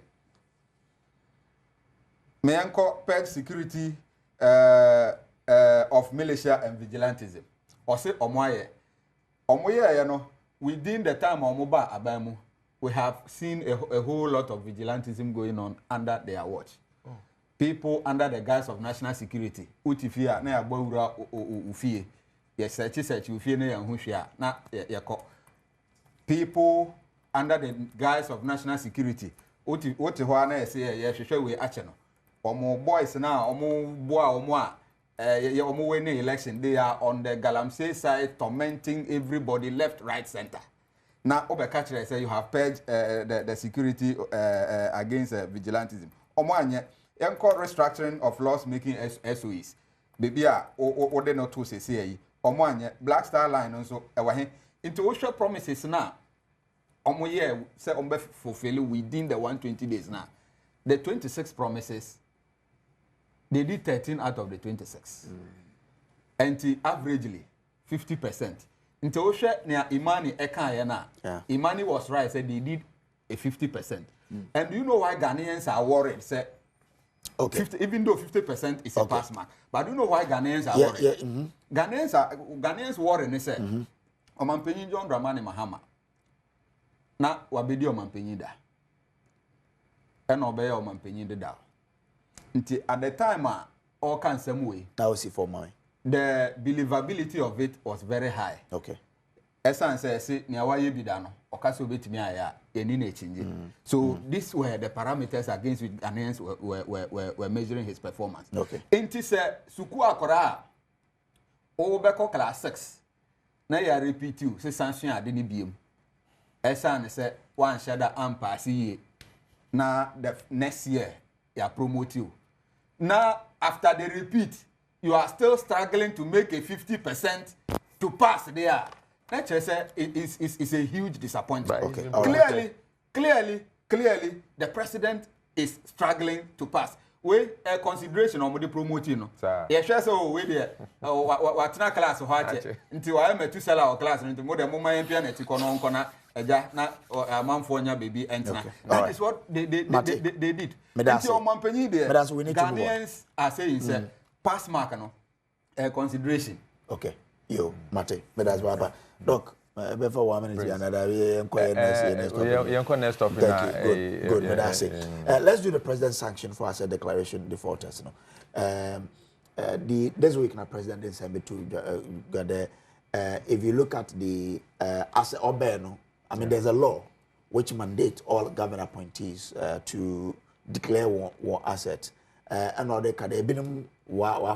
[SPEAKER 3] Me anko pet security of militia and vigilantism. Or say omo ye no within the time omo ba abamu we have seen a whole lot of vigilantism going on under their watch. People under the guise of national security. Utifia na yabawura ufie. Yes, search ufie na yanhwehwe na yako. People under the guise of national security. Oti ho na yese yehwehwe we ache no. Omo boys na omo boa omo a omo we na election they are on the Galamsey side tormenting everybody left right center. Now, Obekachire say you have purged the security against vigilantism. Omanye, enko restructuring of laws-making SOEs. Baby, ode no to say Omanye, Black Star Line also. Into Osha promises now. Omoye say ombe fulfill within the 120 days now. The 26 promises, they did 13 out of the 26. And averagely 50%. Into Osha near Imani Ekayana. Imani was right, said they did a 50%. And do you know why Ghanaians are worried? Say, okay. 50, even though 50% is a pass mark. But do you know why Ghanaians are worried? Ghanaians worried, they say, Omanpenyi John Dramani Mahama. Na wabedi Omanpenyi da. And obey Omanpenyi da. Until at the time, all can some way.
[SPEAKER 1] That was it for mine.
[SPEAKER 3] the believability of it was very high.
[SPEAKER 1] Okay.
[SPEAKER 3] Essence says, Nyawaye Bidano, Okaso Betmia, Yenine Chinji. So these were the parameters against which Ghanaians were measuring his performance.
[SPEAKER 1] Okay.
[SPEAKER 3] Inti se Sukua Kora, Obeko class 6. Na ya repeat you, say sanction adini biem. Essence said, one shadow ampasi. Na the next year, ya promote you. Now, after the repeat, you are still struggling to make a 50% to pass there. Let's just say it's a huge disappointment.
[SPEAKER 1] Okay.
[SPEAKER 3] Clearly, the president is struggling to pass. We a consideration on the promoting. Yes, so we there. What na class of heart until I am a 2 seller class into more than moment pianeti kono na a man for baby and that is what they did. Until Mampany there, Ghanaians are saying, sir, pass mark no consideration.
[SPEAKER 1] Okay. Yo, Mate, but that's why. Doc, before 1 minute, another next topic. Thank you. Good. But that's it. Let's do the president's sanction for us a declaration defaulters. This week, now president in December if you look at the asset Obeno, I mean, there's a law which mandates all government appointees to declare war assets. And all they can be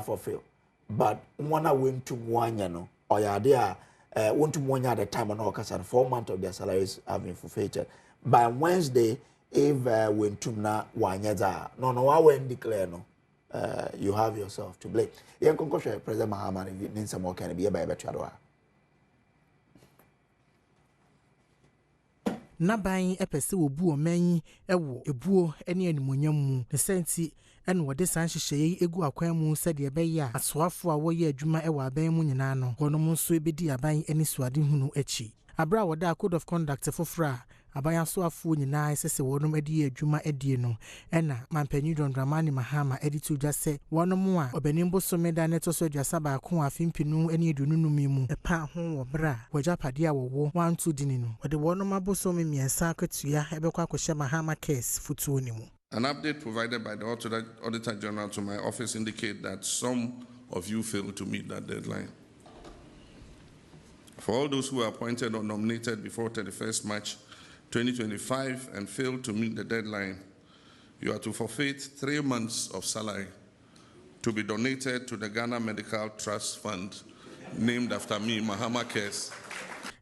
[SPEAKER 1] fulfill. But one went to one, or ya there, want to one at a time on all 4 months of their salaries have been forfeited. By Wednesday, if went to na one no, I won't declare no. You have yourself to blame. You can President Mahama if it means some more can be a better.
[SPEAKER 8] Naban epese obu oman ewo ebuo ene animonyam mu ne senti ene wode san hyehyeye egu akwan mu sede ebeya asoafo a woye adwuma ewa aban mu nyina no wonom nso ebedi aban ene suade hunu achi abra wode a code of conduct fofora aban asoafo nyina esese wonom edi adwuma edie no ena mampanyi Dramani Mahama editu dwase wonom a obenimbo someda neto so dwasa ba ko afimpinu ene edununum mu epa ho wo bra wajapade a wowo 1-2 dini no wode wonom abosom miensa akatua ebekwa akohye Mahama case futuo ni mu.
[SPEAKER 2] An update provided by the Auditor General to my office indicate that some of you failed to meet that deadline. For all those who were appointed or nominated before 31st March 2025 and failed to meet the deadline, you are to forfeit 3 months of salary to be donated to the Ghana Medical Trust Fund, named after me, Mahama Case.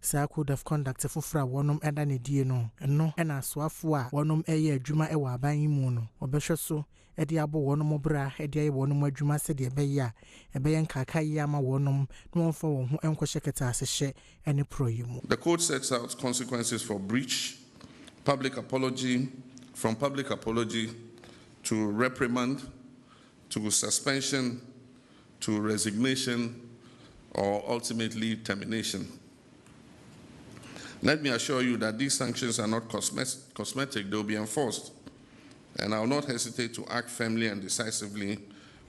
[SPEAKER 8] Sa code of conduct fofra wonom eda ne die no ena asoafo a wonom eye adwuma ewa aban mu no obehwe so ede abo wonom bra ede aye wonom adwuma se de ebeya ebeyen kaka yi ama wonom no wonfa won ho enkohye keta asehye ene proyimu.
[SPEAKER 2] The code sets out consequences for breach, public apology, from public apology to reprimand, to suspension, to resignation, or ultimately termination. Let me assure you that these sanctions are not cosmetic, they will be enforced. And I will not hesitate to act firmly and decisively,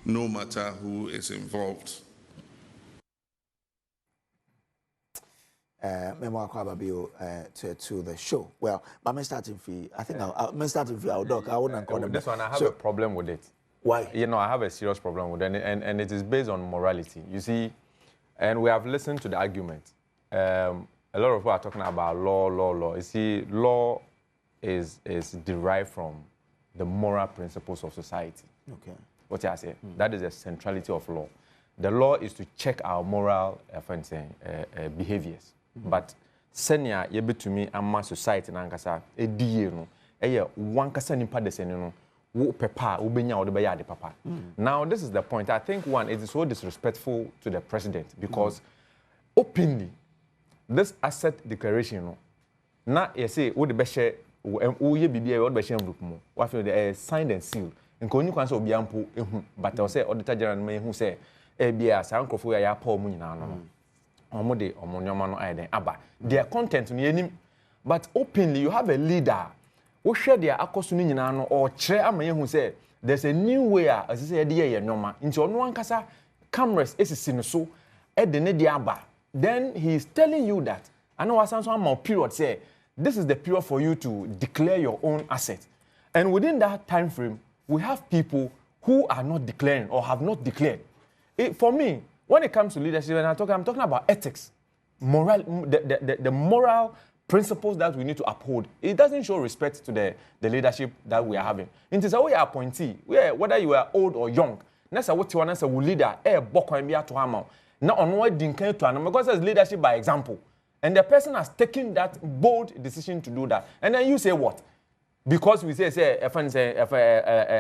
[SPEAKER 2] no matter who is involved.
[SPEAKER 1] Memo Akwababio to the show. Well, but I'm starting fee. I think I'm starting fee. I'll doc. I wouldn't call them.
[SPEAKER 5] This one, I have a problem with it.
[SPEAKER 1] Why?
[SPEAKER 5] You know, I have a serious problem with it, and it is based on morality. You see, and we have listened to the argument. A lot of people are talking about law. You see, law is derived from the moral principles of society.
[SPEAKER 1] Okay.
[SPEAKER 5] What I say? That is the centrality of law. The law is to check our moral behaviors. But senior yebe to me ama society na nkasa edie no eye wan kasa nipa de sene no wo pepa wo benya wo de be ya de papa. Now this is the point. I think one, it is so disrespectful to the president because openly this asset declaration no na you say wo de be share wo ye bibia wo de be share group mo wa feel the signed and sealed nko onyi kwan say obi ampo ehu but I say auditor general no ehu say e bia sa nkrofo ya pa mu nyina no omode omonyoma no aiden aba their content no yenim but openly you have a leader wo hwe their akoso no nyina no or kire ama yehu say there's a new way as say de ye nyoma nti ono ankasa cameras esisi no so e de ne de aba then he is telling you that I know wasanso am period say this is the period for you to declare your own asset and within that time frame we have people who are not declaring or have not declared. For me, when it comes to leadership, and I'm talking about ethics, moral, the moral principles that we need to uphold. It doesn't show respect to the leadership that we are having. It is a way appointee, whether you are old or young. That's what you want as a leader. Now, on what because it's leadership by example. And the person has taken that bold decision to do that. And then you say what? Because we say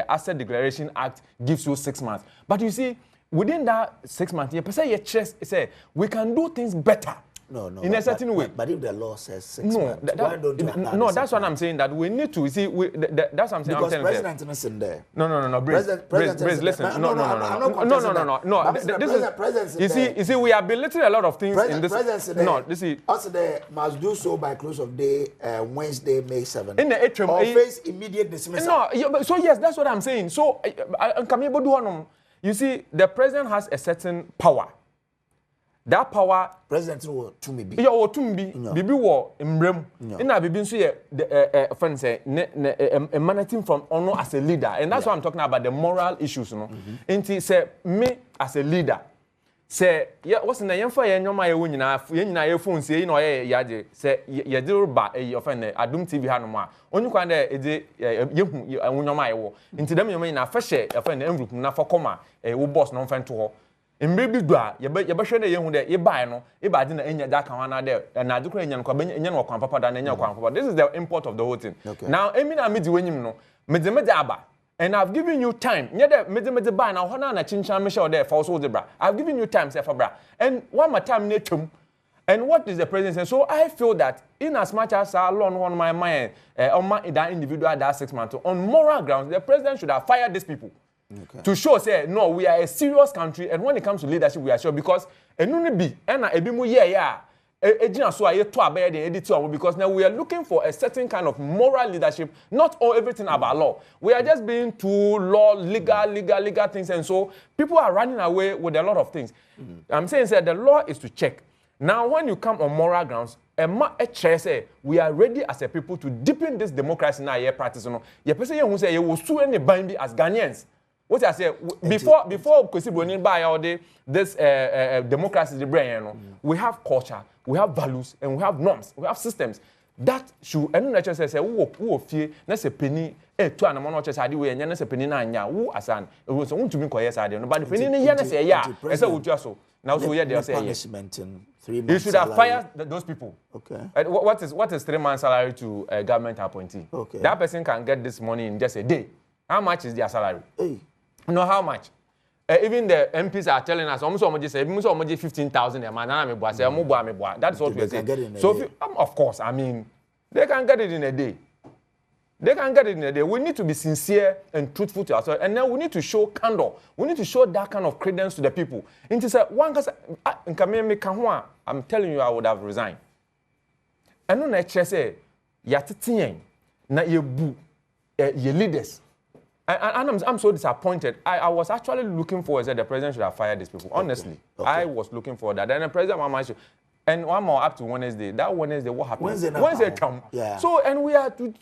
[SPEAKER 5] Asset Declaration Act gives you 6 months. But you see, within that 6 months, you say we can do things better.
[SPEAKER 1] No,
[SPEAKER 5] in a certain way.
[SPEAKER 1] But if the law says 6 months, why don't you
[SPEAKER 5] no, that's what I'm saying. That we need to see. That's what I'm saying.
[SPEAKER 1] Because President is in there.
[SPEAKER 5] No. President, listen. No. You see, we are belittling a lot of things in this. No, this is.
[SPEAKER 1] Also, they must do so by close of day Wednesday, May 7th.
[SPEAKER 5] In the atrium,
[SPEAKER 1] or face immediate dismissal.
[SPEAKER 5] No, so yes, that's what I'm saying. So, you see, the president has a certain power. That power,
[SPEAKER 1] President will to me be.
[SPEAKER 5] Yeah, or to me, Bibi war emblem. In a Bibi so the friend say emanating from honor as a leader, and that's why I'm talking about the moral issues, no. Inti say me as a leader. Say what's in the young fire nyoma ye nyina ye phone say no ye yaje say ye dey ba e offend Adom TV hanoma onyu kwan dey e yehu nyoma ye wo inti dem nyoma nyina fa share offend envelope na fa koma wo boss no mfa nto ho mbebi do a ye be hwe na yehu dey e bai no e ba de na enya da kan wana dey na ade kura enya no kwa enya no kwan papa da na enya kwan papa. This is the import of the whole thing. Okay. Now emi na me di wenyim no me aba. And I've given you time. I've given you time, say for bra. And one more time, and what is the president saying? So I feel that in as much as I learn on my mind, on my that individual that 6 months, on moral grounds, the president should have fired these people. Okay. To show, say, no, we are a serious country, and when it comes to leadership, we are sure because because now we are looking for a certain kind of moral leadership, not all everything about law. We are just being too legal things, and so people are running away with a lot of things. I'm saying that the law is to check. Now, when you come on moral grounds, say we are ready as a people to deepen this democracy now. Your practice, your person who say you will sue any binding as Ghanaians. What I say before by all day this democracy the brain, we have culture, we have values, and we have norms, we have systems that should any nature say who fear na se penny to an amount of church way and na se penny na nya who asan it was want to be quiet side no but penny here na say yeah I say would so now so yeah they say
[SPEAKER 1] punishment in 3 months.
[SPEAKER 5] You should have fired those people.
[SPEAKER 1] Okay.
[SPEAKER 5] What is 3 months salary to a government appointee? Okay. That person can get this money in just a day. How much is their salary? Hey. You know how much? Even the MPs are telling us, almost 15,000 a month. That's what we are saying. So, of course, I mean, they can get it in a day. They can get it in a day. We need to be sincere and truthful to ourselves, and then we need to show candor. We need to show that kind of credence to the people. And to say, I'm telling you, I would have resigned. And then I say, na your leaders. And I'm so disappointed. I was actually looking for that the president should have fired these people. Honestly, okay. I was looking for that. And the president, Mahama, and one more up to Wednesday. That Wednesday, what happened? Wednesday come. Yeah. So, and we are to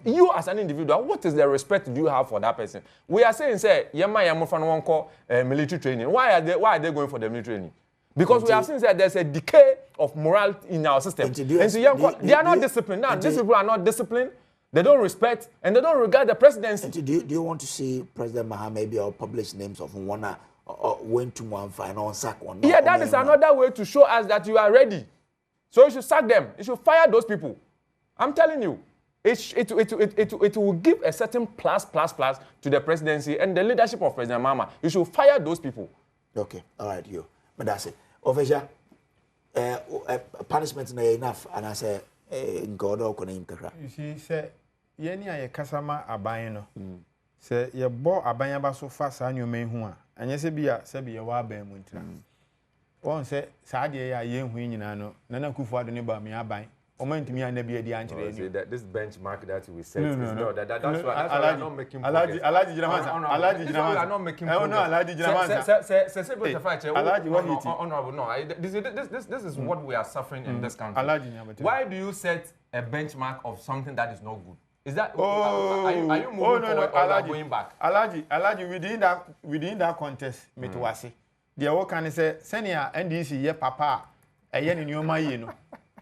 [SPEAKER 5] you as an individual, what is the respect do you have for that person? We are saying, say, Yama from one call military training. Why are they going for the military training? Because we have seen that there's a decay of morality in our system. And so they are not disciplined. Now, these people are not disciplined. They don't respect and they don't regard the presidency.
[SPEAKER 1] Do you want to see President Mahama maybe or publish names of one or went to one final sack one?
[SPEAKER 5] Yeah, that is another way to show us that you are ready. So you should sack them. You should fire those people. I'm telling you, it will give a certain plus to the presidency and the leadership of President Mahama. You should fire those people.
[SPEAKER 1] Okay, all right, you. But that's it. Official, punishment is enough, and I say, God, you
[SPEAKER 4] see, say. Yeni a kasama aban no se ye bo aban aba so fa sa nyoma hu a anya se bia se bia wa aban mu ntira won se sa de ya ye hu nyina no na kufu ado ne ba me aban o man timi an bia di anchire ni
[SPEAKER 5] this benchmark that we set is not that's why I'm not making
[SPEAKER 4] Alaji Jinaman
[SPEAKER 5] I'm not making
[SPEAKER 4] Alaji Jinaman
[SPEAKER 5] se be fa che honorable no this is what we are suffering in this country. Why do you set a benchmark of something that is not good? Is that are you moving forward or going back?
[SPEAKER 4] Alaji, within that contest, me to wasi. de wo kan say senia NDC ye papa eye ne nyoma yi no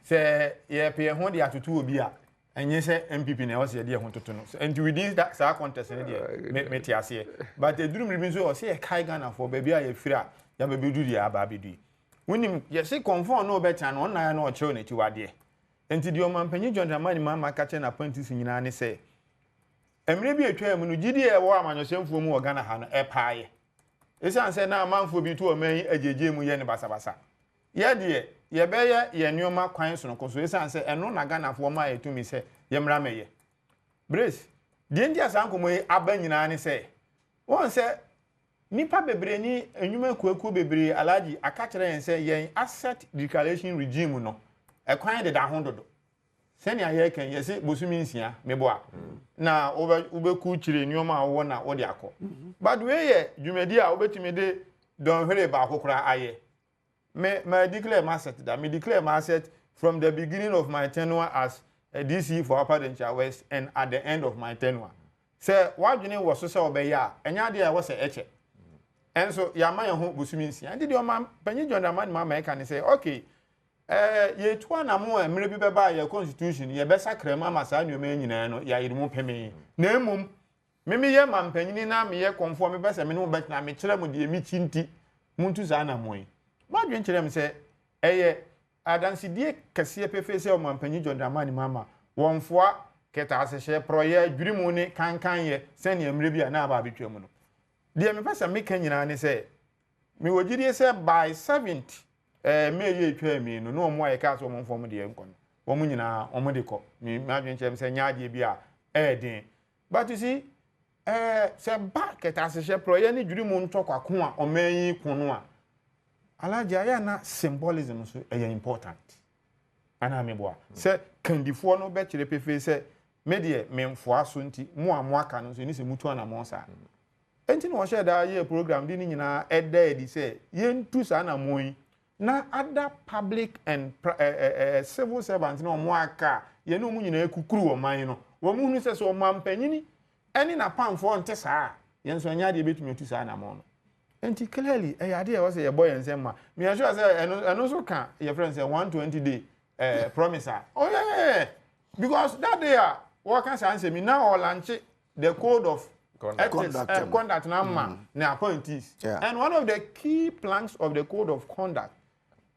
[SPEAKER 4] say ye pe ho de atoto obi a enye say MPP na wo say de ho toto no and within that sa contest ne de me ti ase but edurum bi so o say kai Ghana for baby a ye fira ya be bedu dia aba bedu wonim ye say confirm no beta no na na o chiro na ti wade enti de o mampanyi John Dramani Mahama ka che na apprentice nyina ne say emre bi atwa mu no gidi e wo amanyosemfuo mu o Ghana ha no e paaye esan say na amanfo bi to o man ajeje mu ye ne basabasa ye de ye beye ye nneoma kwan so no koso esan say eno na Ghana fo ma etumi say ye mra meye brace de ndi asankomo yi aba nyina ne say won say nipa bebre ni enwuma kuaku bebre alaji aka kire yen say yen asset declaration regime no e kwan de da ho dodo seni aye kan yesi bosumi nsia meboa na obeku chire nneoma awo na wo de akọ but we ye dwumedi a obetumi de don hwere ba akokora aye me declare my asset that me declare my asset from the beginning of my tenure as a DC for Upper Dencha West and at the end of my tenure say wadwene wo so say obeya enya de a wo say eche enso ya man ho bosumi nsia ndi de o man panyi John Dramani Mahama e kan say okay ye tuwa na mo emre bi beba ye constitution ye besa krema masa nyoma nyina no ya yirimu peme na emum meme ye mampanyini na me ye conform me besa me no bet na me kire mu de mi chinti muntu za na moyi ma dwen kire me se eye adansi die kase pefe se o mampanyi John Dramani Mahama wonfoa keta asehye proye dwirimu ne kankan ye se ne emre bi na aba betwa mu no de me pesa me kan nyina ne se me wogidie se by 70 me ye twa mi no no mo ayeka so mo fom de enko no wo mu nyina o mo de ko mi adwen chem se nyaade bi a den but you see se ba keta se proye ni dwiri mu ntokwa a o manyi kunu a alaji aya na symbolism so important ana me boa se kandifo no be kire pefe se me de memfo aso nti mo aka no so ni se mutu ana mo sa enti no share da ye program di ni nyina edi se ye ntu sa na moyi na other public and civil servants no mo aka ye no mu nyina ekukuru wo man no wo mu hunu se so mampanyini eni na pamfo nte saa ye nso anya de betumi otu saa na mo no enti clearly ya de wo se ye boy ensem ma me assure say eno so ka your friend say 120 day promise oh yeah because that day what can say answer me now or launch the code of conduct na appointees and one of the key planks of the code of conduct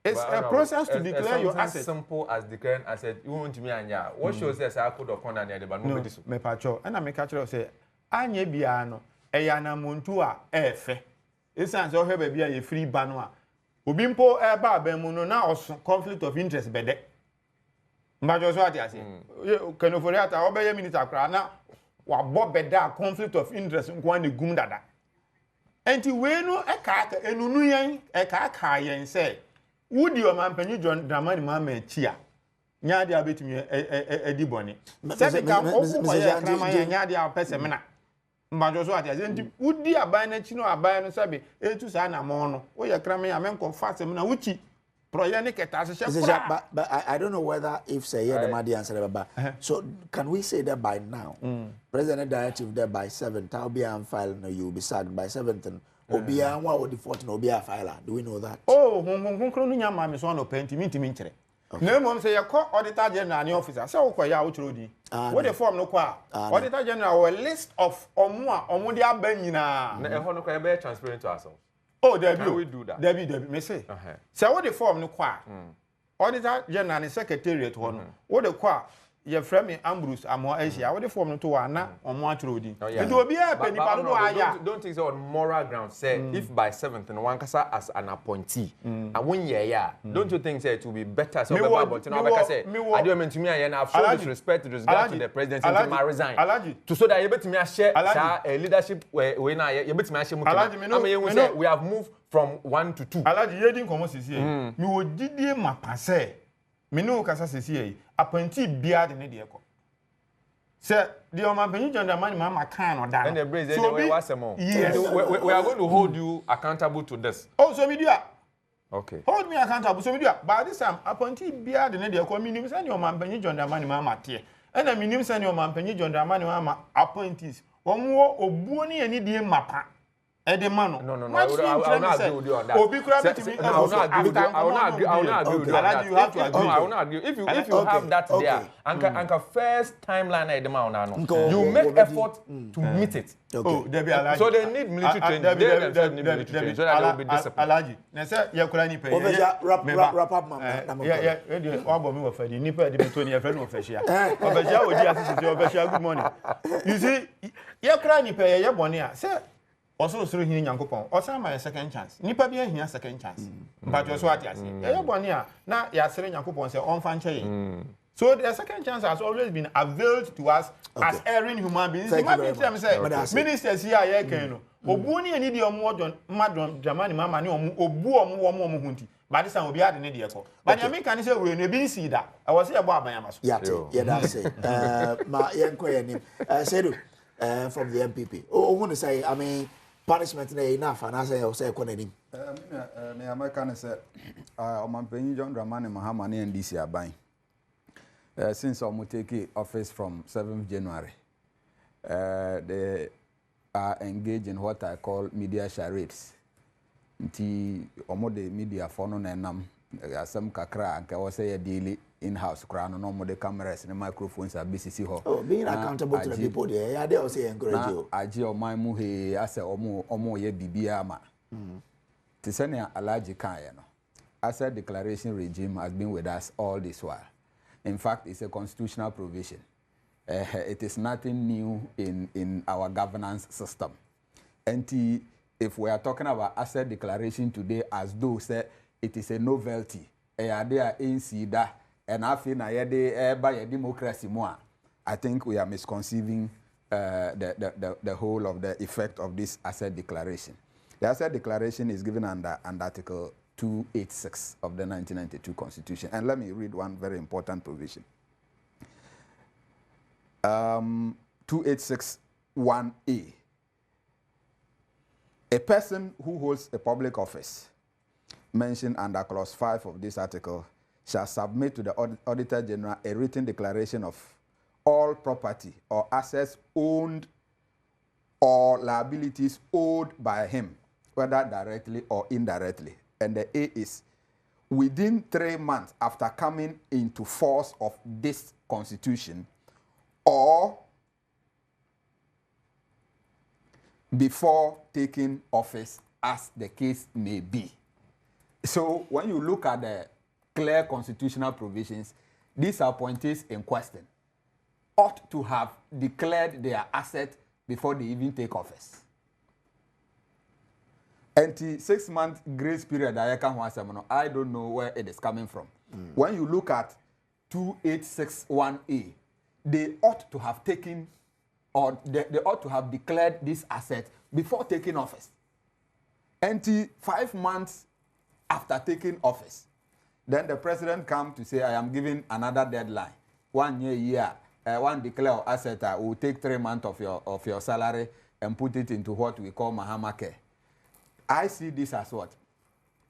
[SPEAKER 4] it's a process to declare your asset.
[SPEAKER 5] As simple as declaring asset. You want me anya. What shows says a code of conduct near the ban?
[SPEAKER 4] No, me pacho. And I make catcher say, anye biano, eyana montua efe. It's an so have a free banwa. Ubimpo eba bemuno na os conflict of interest bede. Mbajo so ati ase. Keno for that obeye minute akra na wa bob beda conflict of interest nkwa ne gum dada. Enti we no eka enunu yen eka yen say Woody or Mampanyi John Dramani Mahama chia. Nyadi abetumi edi boni. Se ka ofu ya krama ya nyadi a pese mena. Mbajo so ati enti Woody aban na chi no aban no sabe etu sa na mo no. O ya krama ya menko fase mena wuchi. Proye ne keta se
[SPEAKER 1] but I don't know whether if say the Madi answer baba. So can we say that by now President directive that by 7th I'll be on file no you will be sacked by 7th Obia wa wo default na Obia filer. Do we know that?
[SPEAKER 4] Oh, kro no nyama me so no penti mi nkyere. Na mom say yakọ auditor general ni officer. Say wo kwa ya wo chiro di. Wo the form no kwa. Auditor general a list of omo de aba nyina.
[SPEAKER 5] Na ehọ no kwa be transparent to ourselves.
[SPEAKER 4] Oh, there
[SPEAKER 5] Can we do that?
[SPEAKER 4] There be me say. Say wo the form no kwa. Auditor general ni secretariat ho no. Wo the kwa ye frame me Ambrose amo Asia. Wo the form no to wa na omo achiro di. Nti obi a pe nipa do aya.
[SPEAKER 5] Don't think so on moral ground say if by 7th and one kasa as an appointee and when don't you think say it will be better so but now like I say I do mean to me and I've shown disrespect to the president and to resign to so that you bet me share leadership we na you bet me share much we have moved from 1 to 2
[SPEAKER 4] Alaji yedin komo sisi mi wo didie mapase me no kasa sisi appointee bia de ne de ko say the Mampanyi John Dramani Mahama can or that.
[SPEAKER 5] And the brazen way was a more. Yes. We are going to hold you accountable to this.
[SPEAKER 4] Oh, so media.
[SPEAKER 5] Okay.
[SPEAKER 4] Hold me accountable. So media. By this time, appointee bia the ne ko minim say your Mampanyi John Dramani Mahama tie. And I minim say your Mampanyi John Dramani Mahama appointees. Omo obuo ni ani die mapa. Edemano.
[SPEAKER 5] No. I will not agree with you on that.
[SPEAKER 4] Obi kura to me.
[SPEAKER 5] I will not agree with you. I will not agree with you on that.
[SPEAKER 4] You have to agree.
[SPEAKER 5] No, I will not agree. If you have that there, anka first timeline Edemano, you make effort to meet it.
[SPEAKER 4] Oh, there be Alaji.
[SPEAKER 5] So they need military training. They themselves need military training so that they will be disciplined.
[SPEAKER 4] Alaji, na say ya kura ni pe.
[SPEAKER 1] Wrap up mama.
[SPEAKER 4] Yeah. Wa bo mi wo fe di ni pe di be to ni e fe no fe shia. O fe shia odi asisi o fe shia good morning. You see, ya kura ni pe ye boni a say also through hin Nyankopon. O say my second chance. Nipa bi ehia second chance. But you so ati ase. Ye boni a na ya sere Nyankopon say on fan che. So the second chance has always been availed to us as erring human beings. Ministers here are here. Obuni any the madam Germany mama ni obu hunti. But this time we had in the echo. But the American say we no be see that. I was here about Bayamaso.
[SPEAKER 1] Yeah, that's it. Ma yenko yenim. From the MPP. Oh, want to say, I mean, punishment enough, and I say, I'll say, Konenim.
[SPEAKER 3] The American said, I'm paying John Dramani Mahama and DC are buying. Since I'm taking office from 7th January, they are engaged in what I call media charades. The media phone and some kakra and I say a daily in-house crown no more the cameras and the microphones are BCC hall.
[SPEAKER 1] Oh, being accountable to the people there, I dare say encourage you.
[SPEAKER 3] I ji my muhe as a omo ye bibiama. Tisania alaji kaya no. Asset declaration regime has been with us all this while. In fact, it's a constitutional provision. It is nothing new in our governance system. And if we are talking about asset declaration today as though say it is a novelty, and I feel by a democracy more, I think we are misconceiving the whole of the effect of this asset declaration. The asset declaration is given under Article 286 of the 1992 Constitution. And let me read one very important provision. 286(1)(a). A person who holds a public office mentioned under Clause 5 of this article shall submit to the Auditor General a written declaration of all property or assets owned or liabilities owed by him, whether directly or indirectly. And the A is within 3 months after coming into force of this Constitution or before taking office, as the case may be. So when you look at the clear constitutional provisions, these appointees in question ought to have declared their asset before they even take office. And the 6-month grace period, I don't know where it is coming from. When you look at 286(1)(a), they ought to have taken, or they ought to have declared this asset before taking office. And 5 months after taking office, then the president comes to say, I am giving another deadline. 1 year, one declare asset will take 3 months of your salary and put it into what we call Mahama care. I see this as what?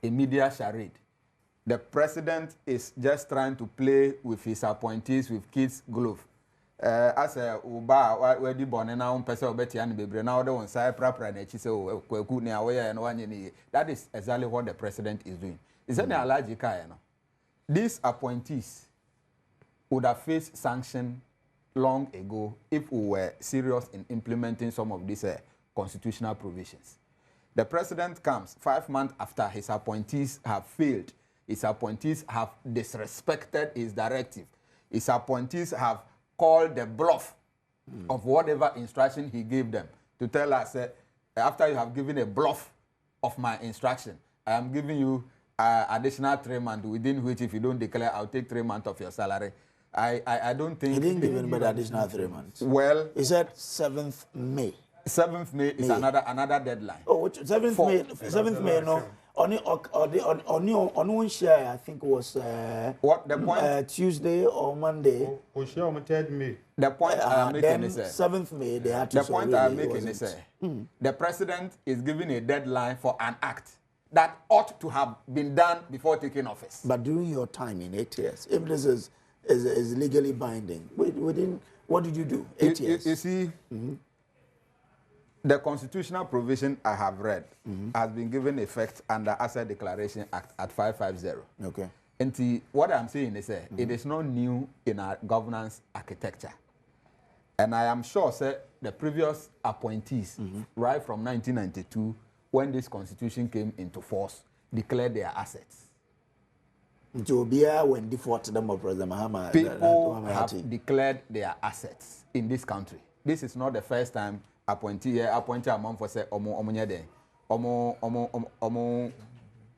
[SPEAKER 3] A media charade. The president is just trying to play with his appointees with kids' glove. As a uba where the born now person obeti and baby now the one side proper and she say kweku ni away and one ni. That is exactly what the president is doing. Is that a large car? These appointees would have faced sanction long ago if we were serious in implementing some of these constitutional provisions. The president comes 5 months after his appointees have failed. His appointees have disrespected his directive. His appointees have called the bluff of whatever instruction he gave them to tell us, after you have given a bluff of my instruction, I am giving you additional 3 months, within which if you don't declare, I'll take 3 months of your salary. I don't think...
[SPEAKER 1] He didn't give anybody additional 3 months.
[SPEAKER 3] Well...
[SPEAKER 1] He said 7th May.
[SPEAKER 3] 7th May is another deadline.
[SPEAKER 1] Oh, 7th May, no. On one share, I think it was
[SPEAKER 3] what the point?
[SPEAKER 1] Tuesday or Monday.
[SPEAKER 4] Oh, share on 3rd May.
[SPEAKER 3] The point I am making is
[SPEAKER 1] 7th May they had to.
[SPEAKER 3] The point I am making is the president is giving a deadline for an act that ought to have been done before taking office.
[SPEAKER 1] But during your time in 8 years, if this is legally binding, within what did you do? 8 years.
[SPEAKER 3] You see. The constitutional provision I have read has been given effect under Asset Declaration Act at 550.
[SPEAKER 1] Okay.
[SPEAKER 3] And what I'm saying is it is not new in our governance architecture. And I am sure the previous appointees, right from 1992, when this constitution came into force, declared their assets.
[SPEAKER 1] To be when default them of President Mahama.
[SPEAKER 3] People have declared their assets in this country. This is not the first time appointee among for say omo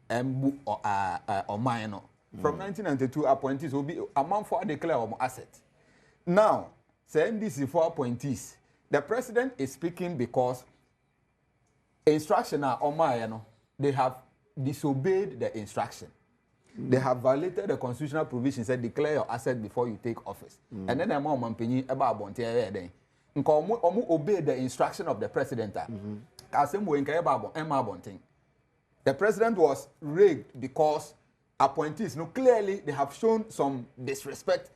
[SPEAKER 3] embu or minor. From 1992, appointees will be among for declare assets. Now, saying this is for appointees, the president is speaking because instruction they have disobeyed the instruction. They have violated the constitutional provisions that declare your asset before you take office. And then I'm obey the instruction of the president. The president was rigged because appointees, clearly they have shown some disrespect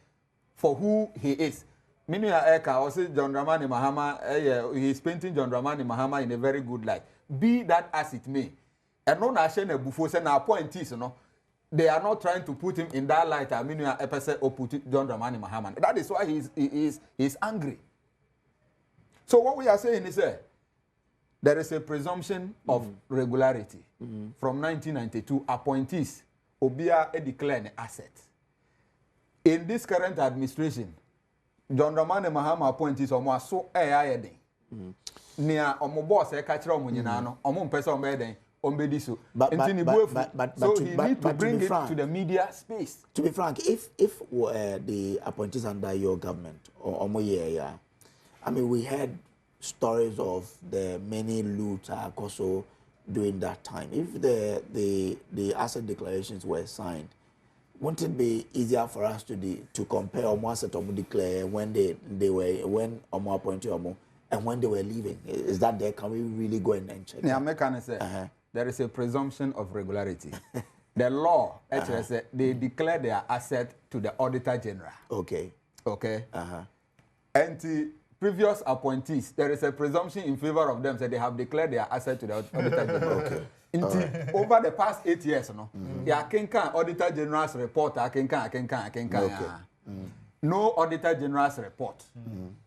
[SPEAKER 3] for who he is. Meaning, John Dramani Mahama, he is painting John Dramani Mahama in a very good light. Be that as it may. And no nation before saying appointees, they are not trying to put him in that light. I mean, a person or put John Dramani Mahama. That is why he is angry. So what we are saying is there is a presumption of regularity. From 1992, appointees obia declare an asset. In this current administration, John Dramani Mahama appointees almost so air near omo boss catch omo nyina omo mpesa omo eden ombedi so so he need to bring it to the media space.
[SPEAKER 1] To be frank, if the appointees under your government or omo I mean, we had stories of the many loots also during that time. If the asset declarations were signed, wouldn't it be easier for us to compare Omo asset Omo declare when when Omo appointed Omo and when they were leaving? Is that there? Can we really go and check?
[SPEAKER 3] Yeah, I say there is a presumption of regularity. The law, they declare their asset to the Auditor General.
[SPEAKER 1] Okay.
[SPEAKER 3] And the previous appointees, there is a presumption in favor of them that they have declared their asset to the Auditor General. Over the past 8 years, Auditor General's report, no Auditor General's report,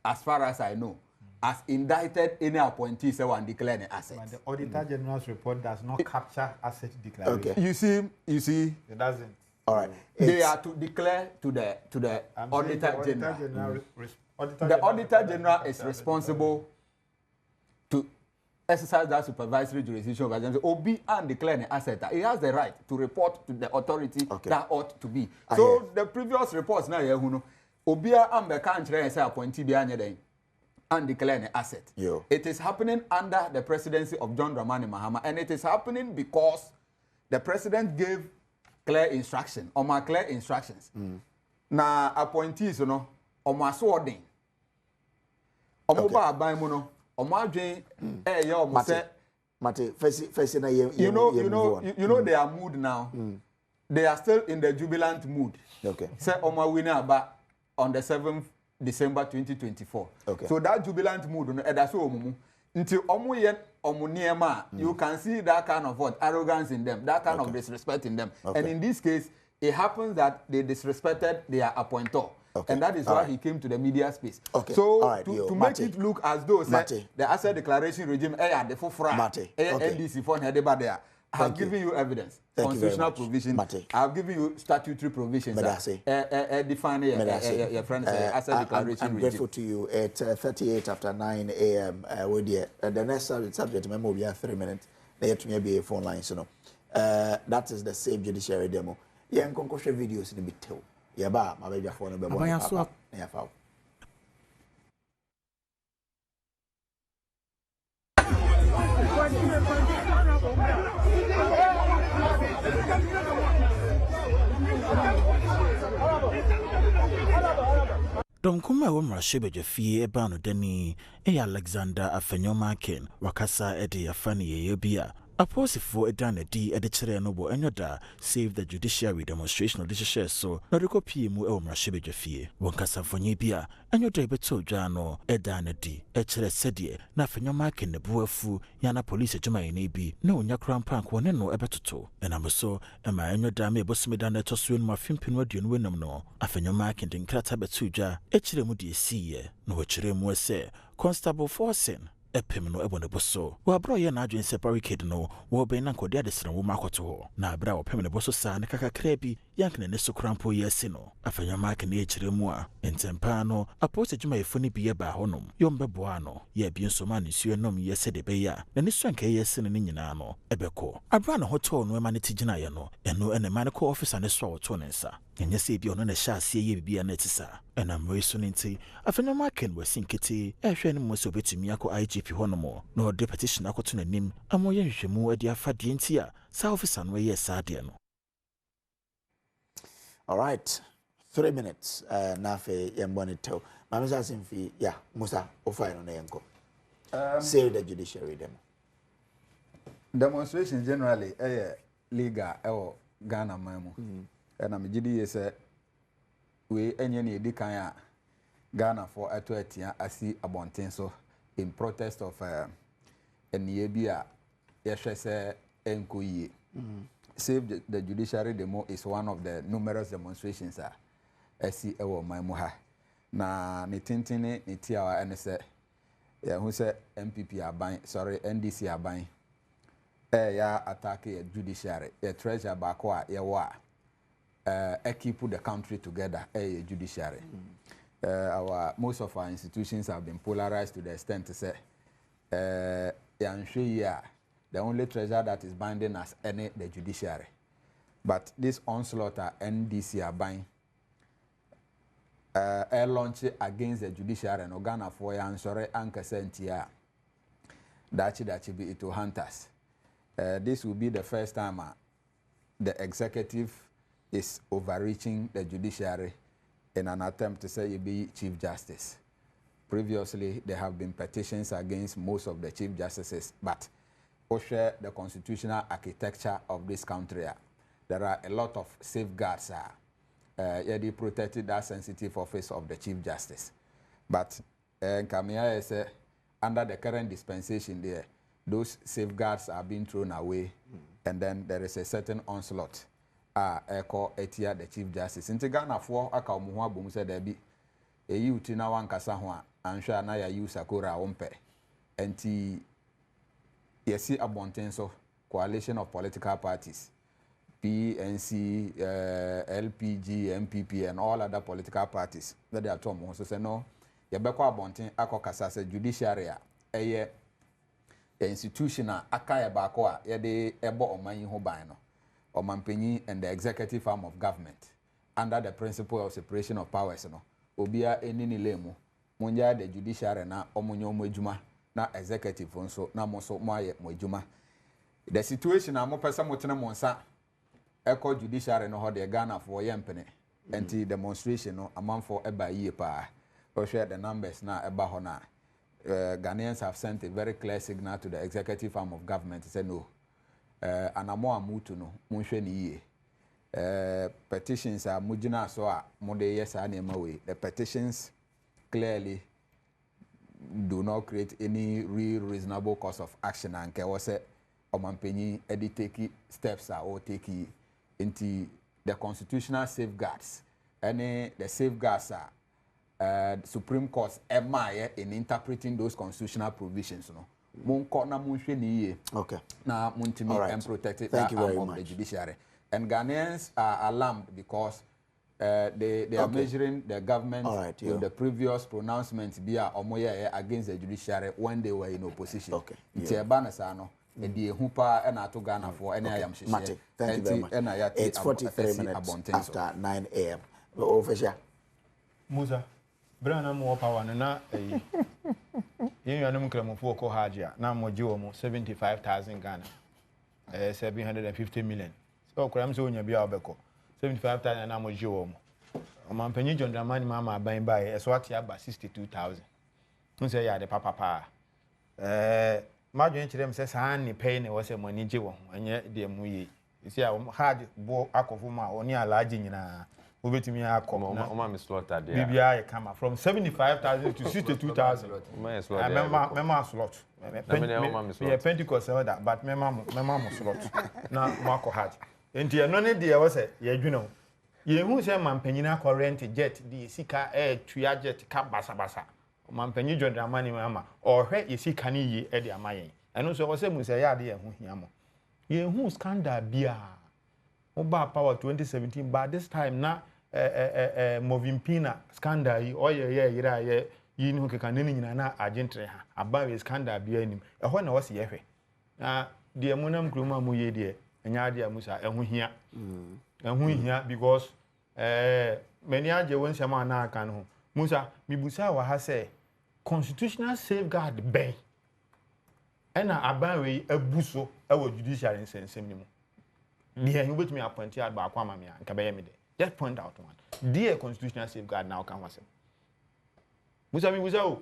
[SPEAKER 3] as far as I know, has indicted any appointees and declared an asset.
[SPEAKER 4] But the Auditor General's report does not capture asset declaration.
[SPEAKER 3] Okay. You see,
[SPEAKER 4] it doesn't.
[SPEAKER 1] All right.
[SPEAKER 3] They are to declare to the Auditor General. The Auditor General is responsible to exercise that supervisory jurisdiction over them. Obi and declare an asset. He has the right to report to the authority that ought to be. So the previous reports now, Obi and the country say appointee behind and declare an asset. It is happening under the presidency of John Dramani Mahama, and it is happening because the president gave clear instruction, or my clear instructions. Now appointees, Omo swording. Omo ba ban mu no. Omo adwen omo say
[SPEAKER 1] Mate, first na you
[SPEAKER 3] know they are mood now. They are still in the jubilant mood.
[SPEAKER 1] Okay.
[SPEAKER 3] Say omo winner about on the 7th December 2024.
[SPEAKER 1] Okay.
[SPEAKER 3] So that jubilant mood that's so omo until omo yen omo niema, you can see that kind of arrogance in them, that kind of disrespect in them. And in this case, it happens that they disrespected their appointer. And that is why he came to the media space. So to make it look as though the asset declaration regime the NDC for there. I have given you evidence, constitutional provision. I have given you statutory provisions. Define your friends asset declaration regime.
[SPEAKER 1] I'm grateful to you. At 38 after 9 a.m. The next subject, remember, we have 3 minutes. They have to be a phone line. So that is the same judiciary demo. Yeah, I'm going to show videos in the bit. Yeah, ba, my baby phone number 1. Yeah, foul.
[SPEAKER 9] Don kuma wa mrashebe jefie eba no dani Alexander Afenyomakin wakasa ede yafani yeyebia Aposifo edana di edechere no bo enyoda save the judiciary demonstration of this share so na rekopi mu e omrashebedwafie wonkasafonyie bia enyoda ebeto dwa no edana di echere sedie na afenyoma kenebuafu yana police adwumayene bi na onya krampank wone no ebetoto enamso ema enyoda me ebosumeda na etoso enu afimpinu aduonu wenam no afenyoma kendenkrata beto dwa echere mu de esiye no wechere mu ese Constable Forsen epem no ebone boso wa bro ye na adwen se barricade no wo be na nkode adesere wo makoto ho na bra wo pem ne boso sa ne kakakra bi yankne ne sokrampo yesi no afanya mark ne echire mu a entempa no apose djuma efoni bi ye ba honom yombeboa no ye bi nsoma ne suo nom yese de be ya na ne suanka yesi ne nyina no ebeko abra na hotel no ema ne tigina ye no eno ene man ko officer ne so woto ne nsa enye se bi ono ne sha ase ye bibia na etisa ena mreso ne nti afanya mark ne wasinkete ehwe ne mo so betumi akọ IGP honomo no de petition akoto nanim amoye nhwemu ade afade nti a sa officer no ye saade no.
[SPEAKER 1] All right, 3 minutes. Nafe yembonito. Mamisa simfi ya Musa ofai no yenko. Say the judiciary demo.
[SPEAKER 3] Demonstrations generally legal or Ghana mamu. And I'm GD say we any edikan ya Ghana for atwetia asi abonten so in protest of Niebia yeshese enkoyi. Save the judiciary demo is one of the numerous demonstrations asi ewo maimuha na ne tintini ne tiawa ene se ya hu se MPP aban sorry NDC aban ya attack the judiciary the treasurer baako a ye wo a keep the country together judiciary. Most of our institutions have been polarized to the extent to say the only treasure that is binding us any the judiciary. But this onslaught NDC are buying air launch against the judiciary and Ghana for answer anchor sentia that be it to hunters. This will be the first time the executive is overreaching the judiciary in an attempt to say you be Chief Justice. Previously, there have been petitions against most of the Chief Justices, but share the constitutional architecture of this country. There are a lot of safeguards they protected that sensitive office of the Chief Justice. But Kamia is under the current dispensation there, those safeguards are being thrown away, and then there is a certain onslaught. Echo etia the Chief Justice. In Ghana for akaumuwa bum said there be a youth na wan kasa ho ansha na ya use akora ompe. Enti yesi abonten so coalition of political parties, PNC, LPG, MPP, and all other political parties that they are talking. So say no, yebeko abonten akokasa se judiciary eye institutional akaya bako a yede ebo omanyi ho ban no. Omampenyi and the executive arm of government under the principle of separation of powers no obia enini lemu munja the judiciary na omunyo mojuma na executive nso na moso moaye mojuma. The situation am pesa motene monsa eko judiciary no ho de Ghana for yempene anti demonstration no amanfo eba yie pa o share the numbers na eba ho na Ghanaians have sent a very clear signal to the executive arm of government to say no. Anamo amutu no munhwe ni yie petitions are mujina so a mode yes anema we the petitions clearly do not create any real reasonable course of action and ke wose omampenyi take steps are or take into the constitutional safeguards any the safeguards are Supreme Court in interpreting those constitutional provisions no.
[SPEAKER 1] Okay.
[SPEAKER 3] Now, Muntimi
[SPEAKER 1] Right.
[SPEAKER 3] and protected
[SPEAKER 1] Thank
[SPEAKER 3] that
[SPEAKER 1] you very
[SPEAKER 3] arm of
[SPEAKER 1] much.
[SPEAKER 3] the judiciary. And Ghanaians are alarmed because they are measuring the government with the previous pronouncements against the judiciary when they were in opposition.
[SPEAKER 1] Okay.
[SPEAKER 3] And the Hupa and Ato Ghana for any I am
[SPEAKER 1] Mate, thank you very much. It's 43 minutes after 9 a.m. Official.
[SPEAKER 4] Musa, Brana more power na you are no for Kohajia, now Mojo 75,000 Ghana, 750 million. So, Cramso in your Biabeko, 75,000 and Mojo. Mampenny John Dramani Mama buying by a swat by 62,000. You say, yeah, the papa. madwen kyerɛ m sɛ saa ne pɛi ne wɔ sɛ mo ani gye wɔ ho ɛnyɛ deɛ mu yi isi a hard bo akɔfo mu a ɔne alagye nyinaa wobɛtumi akɔ
[SPEAKER 5] Oma me slot ade
[SPEAKER 4] bibia yɛ kama from 75,000 to 62,000 mema slot me Pentecost elder but mema mo slot na mo akɔ hard enti ɛno ne deɛ wɔ sɛ yɛadwene ho yɛhu sɛ mampanyina akɔ rent jet de sika tuya jet ka basabasa mampanyi John Dramani Mahama ɔhwɛ yɛsika ne yie de ama yɛn ɛno so wɔ sɛ mu sɛ yɛ ade yɛn ho hia mo yɛhu scandal bia oba power 2017 but this time na Movimpina scandal yi oyɛ yira yɛ yi ne ho keka ne nyina na agentre ha aba we scandal bia anim ɛhɔ na wɔ se yɛhwɛ na deɛ mu nam kroma mu yɛ deɛ ɛnya ade amusa ɛho hia because many agye won sema na aka no musa mibusa wa ha sɛ constitutional safeguard bɛn ɛna aban we abuso ɛwɔ judiciary nsɛnsɛm ni mu deɛ you betumi appoint ya ba akwa mamia nka bɛyɛ me de just point out one dear constitutional safeguard now kan wasɛm musa mibusa o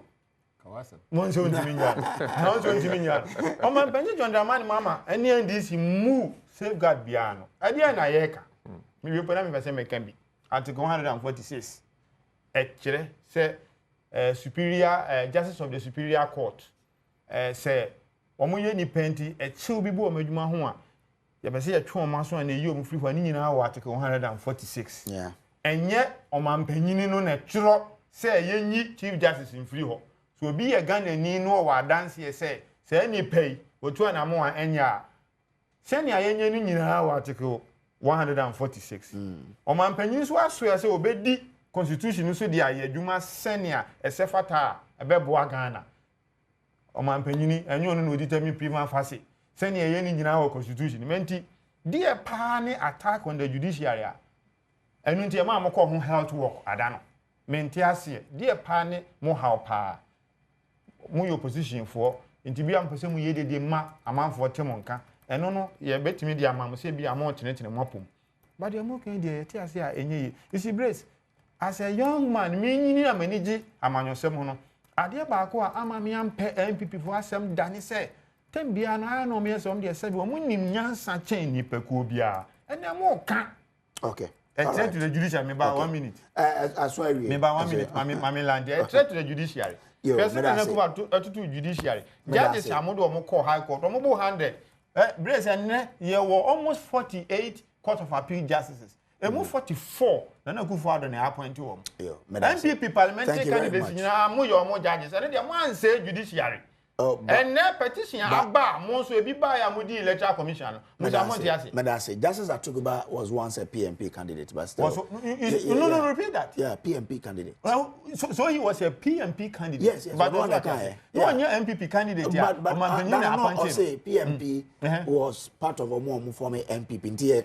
[SPEAKER 3] kawasɛm
[SPEAKER 4] mon so ntimi nya na so ntimi nya o man penje John Dramani Mahama ɛne NDC mu safeguard bia no ɛdeɛ na yɛka me we pona me pese me kan bi article 146 ɛkyerɛ sɛ superior justice of the superior court sɛ omo ye ni penti ɛkyew bi bo omadwuma ho a yɛbɛsɛ yɛtwe ɔma so a na eyi omo free hɔ ne nyinaa wɔ article 146
[SPEAKER 1] yeah
[SPEAKER 4] ɛnyɛ ɔmampanyini no na ɛtwerɛ sɛ yɛnyi chief justice mfiri hɔ so obi yɛ Ghana ni no wɔ adanse sɛ ni pay wotu anamo a ɛnya a sɛ ne ayɛnyɛ no nyinaa wɔ article 146 ɔmampanyini so aso yɛ sɛ obedi constitution so de ayɛ adwuma sɛnea ɛsɛ fata a ɛbɛboa Ghana ɔmampanyini ɛnyɛ ɔno na oditami prima facie sɛnea yɛ ni nyinaa wɔ constitution menti deɛ paa ne attack on the judiciary a ɛnu nti ɛma amokɔ ho health work ada no menti aseɛ deɛ paa ne mo how paa mo yɛ opposition for nti bia mpɛ sɛ mo yɛ dede ma amanfoɔ temo nka ɛno no yɛ betimi de amam sɛ bia mo tenetene mo apom but deɛ mo kan deɛ yɛte ase a ɛnyɛ yi isi brace as a young man me nyini amanigi amanyɔsɛm ho no adeɛ baako a ama me ampɛ MPP fo asɛm dane sɛ tem bia no ayɛ no me yɛ sɛ ɔm deɛ sɛ bi ɔmo nim nyansa kyɛn nipakuo bia ɛnɛ mo ka
[SPEAKER 1] okay
[SPEAKER 4] to the judiciary me ba 1 minute
[SPEAKER 1] as well
[SPEAKER 4] me ba 1 minute mami land to the judiciary person na ko to judiciary judges amodo omo call high court omo bo 100 brace enne ye wo almost 48 court of appeal justices emu 44 na Akufo Addo na appoint wo MPP parliamentary candidates nyina mo ye omo judges and dey mo answer judiciary and na petition aba mo so ebi ba ya mo di electoral commission no
[SPEAKER 1] Medase Justice Atuguba was once a PMP candidate but still
[SPEAKER 4] no repeat that
[SPEAKER 1] yeah PMP candidate
[SPEAKER 4] so he was a PMP candidate
[SPEAKER 1] yes
[SPEAKER 4] but no MPP candidate
[SPEAKER 1] but I say PMP was part of a former MPP nti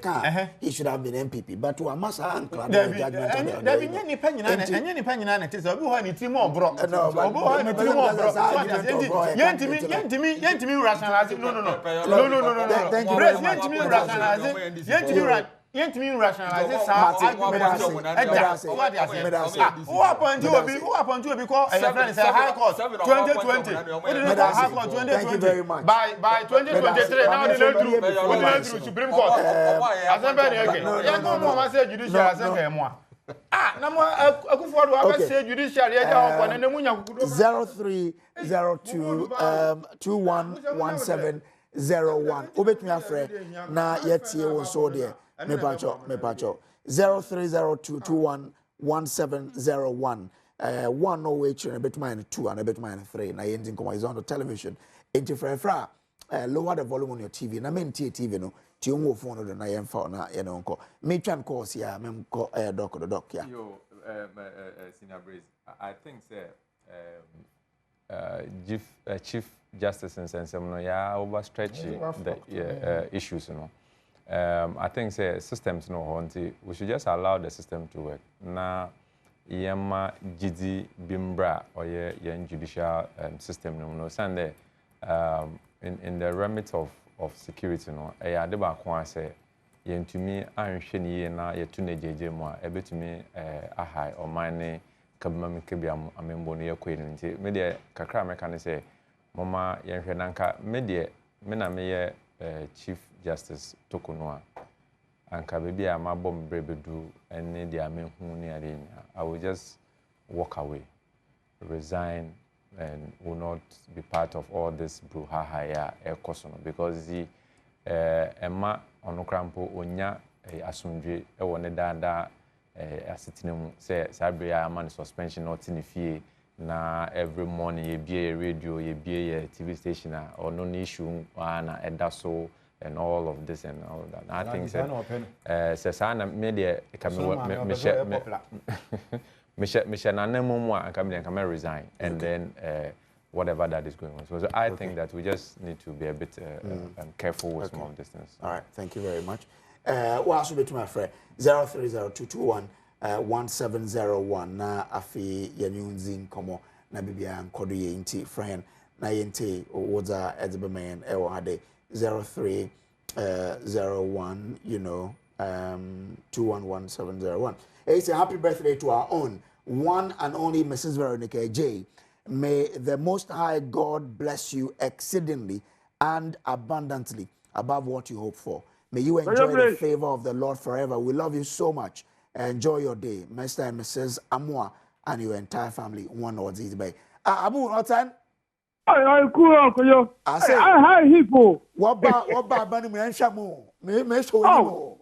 [SPEAKER 1] he should have been MPP but to amasa ankla judgment
[SPEAKER 4] there be any nyina na tese obi ho ni ti mo bro obi ho ni ti mo bro yentimi rationalize no brace yentimi rationalize sa argument who appoint you be call a friend say high court 2020 high court 2020 by 2023 now they through Supreme Court assembly again ya go mo ma say judicial assembly mo na mo Akufo Addo aba say judiciary eja ho na mu nyakukudo
[SPEAKER 1] 0302 211701 obetumi afre na yetie wo so de me pacho 0302211701 one no way chere betumi na 2 and betumi na 3 na yendi nkomo is on the television enti frefra lower the volume on your TV na mentie TV no ti o phone no na yemfa na ye no nko me twan course ya me nko doc ya
[SPEAKER 5] yo senior Brace I think say Chief Justice in sense no ya overstretch the issues no I think say systems no honti we should just allow the system to work na yema gidi bimbra or yen judicial system no sande in the remit of security no ya de ba ko say yentumi anhwe ne ye na yetu na jeje mu a ebetumi ahai o mane kabama me kebia amembo no yakoi nti me de kakra meka ne say mama yenhwe nanka me de me na me Chief Justice Tokunua anka baby a mabom brebedu ene de amenhu ne ade nya I will just walk away, resign, and will not be part of all this brouhaha ya ekosono because the Emma onokrampo onya asundwe e wone dada asetinemu say sabre ya man suspension not in fie na every morning ye be a radio ye be a TV station or no issue na edaso and all of this and all of that. I think say sana media me resign and then whatever that is going on. So I think that we just need to be a bit careful with some of these things.
[SPEAKER 1] All right, thank you very much. Well, also be to my friend 030-221-1701 na afi yenyunzi nkomo na bibia nkodo ye inti friend na yente owoza edbemen ewo hade 0301 211-1701. It's a happy birthday to our own one and only Mrs. Veronica J. May the Most High God bless you exceedingly and abundantly above what you hope for. May you enjoy the favor of the Lord forever. We love you so much. Enjoy your day. Mr. and Mrs. Amwa and your entire family. One or the bay. Abu, what time?
[SPEAKER 10] I say, hi, Hippo.
[SPEAKER 1] What about Bunny and Shamu? May show you.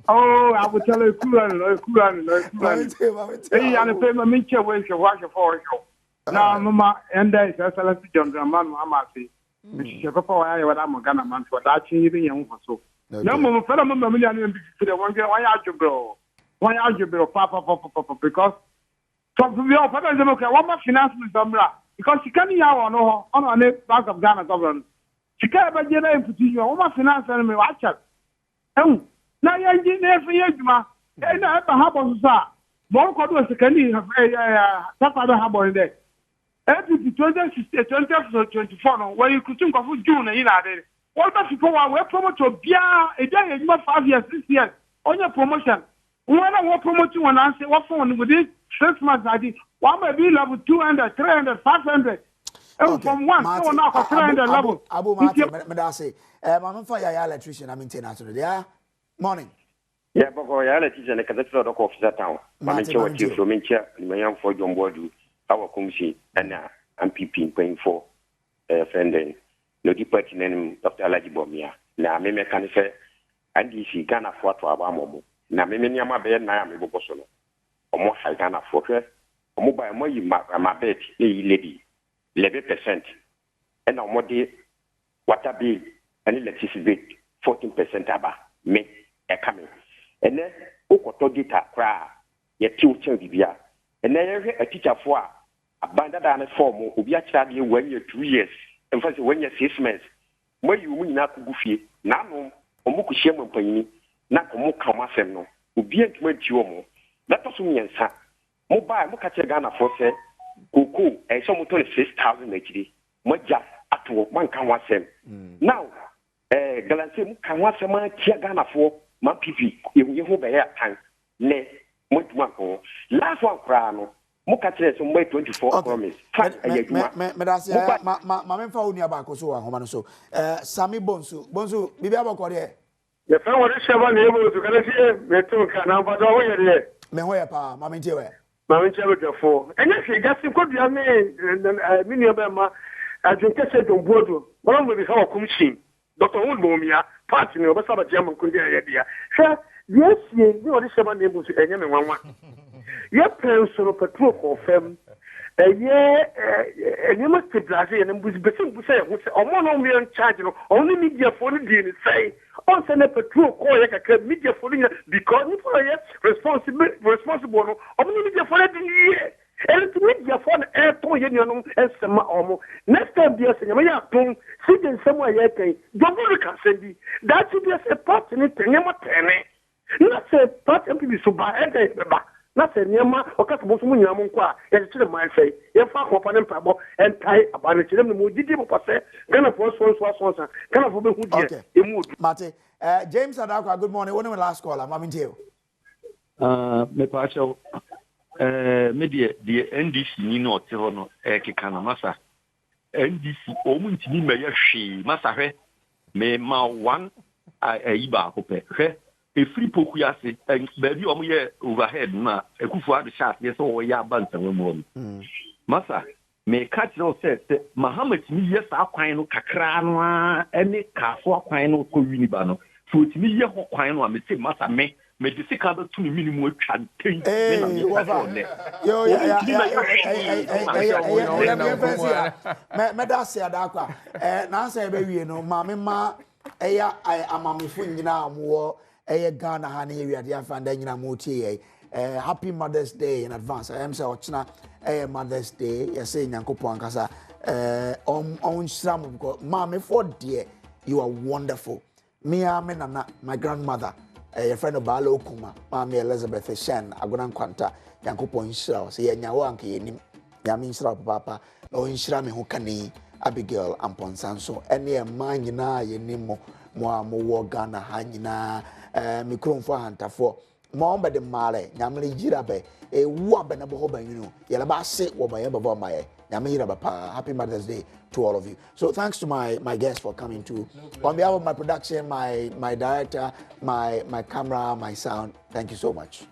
[SPEAKER 10] Oh, I will tell you, Hey, and pay my mincha way to watch for you. Now, Mamma, and there's a select John Draman, Mamma. Chicago, I what I'm gonna man for that changing young for so. No, Mamma, fellow million to the one girl. Why are you, bro? Why are you, bro? Papa, because from your father, what my finance with Zambra. Because she can't hear on the back of Ghana government. She can't be able to you. What my finance and me watch it. Oh, now you're engineer for you, ma. And I have a harbor, sir. More could was a candy, that other harbor in there. Every 2024, where you could think of June in there. What about people were promoted to be a day in 5 years, 6 years on your promotion? When I will promote you and answer what phone with this 6 months, I did. One may be level 200, 300, 500. Okay. From one, so now for 300 level.
[SPEAKER 1] Abu Martin, Medasi. I'm for your electrician. I'm in Tena today. Yeah. Morning.
[SPEAKER 11] Yeah, but your electrician, I can't sort of officer town. I'm sure you from in chair, my young for John Bodu, our commission, and MPP paying for friend. No departing name Dr. Alajibomia. Now, I can say, and this is Ghana for to Abamomo. Now, many of my bed, now I'm a Bobosono. Or more I can afford it. Or mobile more you my bed, lady, 11%. And no more day, water bill and electricity bill, 14% aba, me a coming. And then, Okoto data cry, your teacher Bibia. And then a teacher for a banded on a form who be a child when you're 2 years. And first, when you're 6 months, when you win not goofy, now, Omuku Shema Payni, not Omuka Maseno, who be at went you more. That was me and son. Mobile Mukacha Ghana for say, Kuku, and some 26,000 HD. Moja at one can was him. Now, Galantim can was a man Ghana for my PP, you hope a time. Nay, Mutwako. Last one crown. Mukacha some way 24 promise.
[SPEAKER 1] Medasia, my phone near Bacoso and Homanoso. Sammy Bonsu, Bibiaba Cordia.
[SPEAKER 10] The family is able to get here, they took an ambassador.
[SPEAKER 1] Mehoyapa, Mamintia.
[SPEAKER 10] Mamintia for. And if you just could be a man, many of them are educated on board. One will be how Kumshin, Dr. Woodbomia, party of a Sabbath German Kundia. Sir, yes, you are the 7 neighbors and anyone. Your parents are a patrol for them. And you must be blasé and was between to say, or one million charge, only media for the DNA say, on send a patrol call like a media for the because you responsible, only media for the year. And to media for the airport, and some almost. Next time, dear Senor, sitting somewhere yet, don't send me. That should be a part in it, and never penny. Not say part and be so bad. Not a Yama or Catabosumun Yamunqua, and to the my say, your father upon him, and tie about it to them, who did you pass, kind of first one, kind of who did
[SPEAKER 1] Mate, James Adaka, good morning. When last call, I'm in jail.
[SPEAKER 12] Me partial media, the NDC, Nino, Tehono, Ekikanamasa,
[SPEAKER 13] NDC omuntini meye hwe masahwe me ma one iba kope hwe e free poku yase baby omo ye overhead na ekufu adu chat yes o ya bantan mu masa me catch no say Mahama timi yes akwan no kakra no ene kafo akwan no ko wini ba no so timi ye ho kwan no me say masa me de sika ba tu minimum atwa ten me na me
[SPEAKER 1] yo me da se adakwa na say be wie no ma me ma eya amamefo nyina amwo eye Ghana ha na ewiade afanda nyina mo tie happy Mother's Day in advance. I am say ochina Mother's Day yes nyankopon kasa on shram because mama for dear you are wonderful. Me nana my grandmother your friend of Balo Kuma mama Elizabeth Shen agona kwanta nyankopon shira say nyawo anka yenim nyame shira papa no shira me ho kani Abigail Amponsanso ene man nyina yenim mo wo Ghana ha nyina mikronfo hantafo mo be de mare nyamre jira be wu abena bo ba yinu yela ba se wo ba ye ba ma ye nyamre jira ba pa. Happy Mother's Day to all of you. So thanks to my guests for coming to on behalf of my production, my director, my camera, my sound. Thank you so much.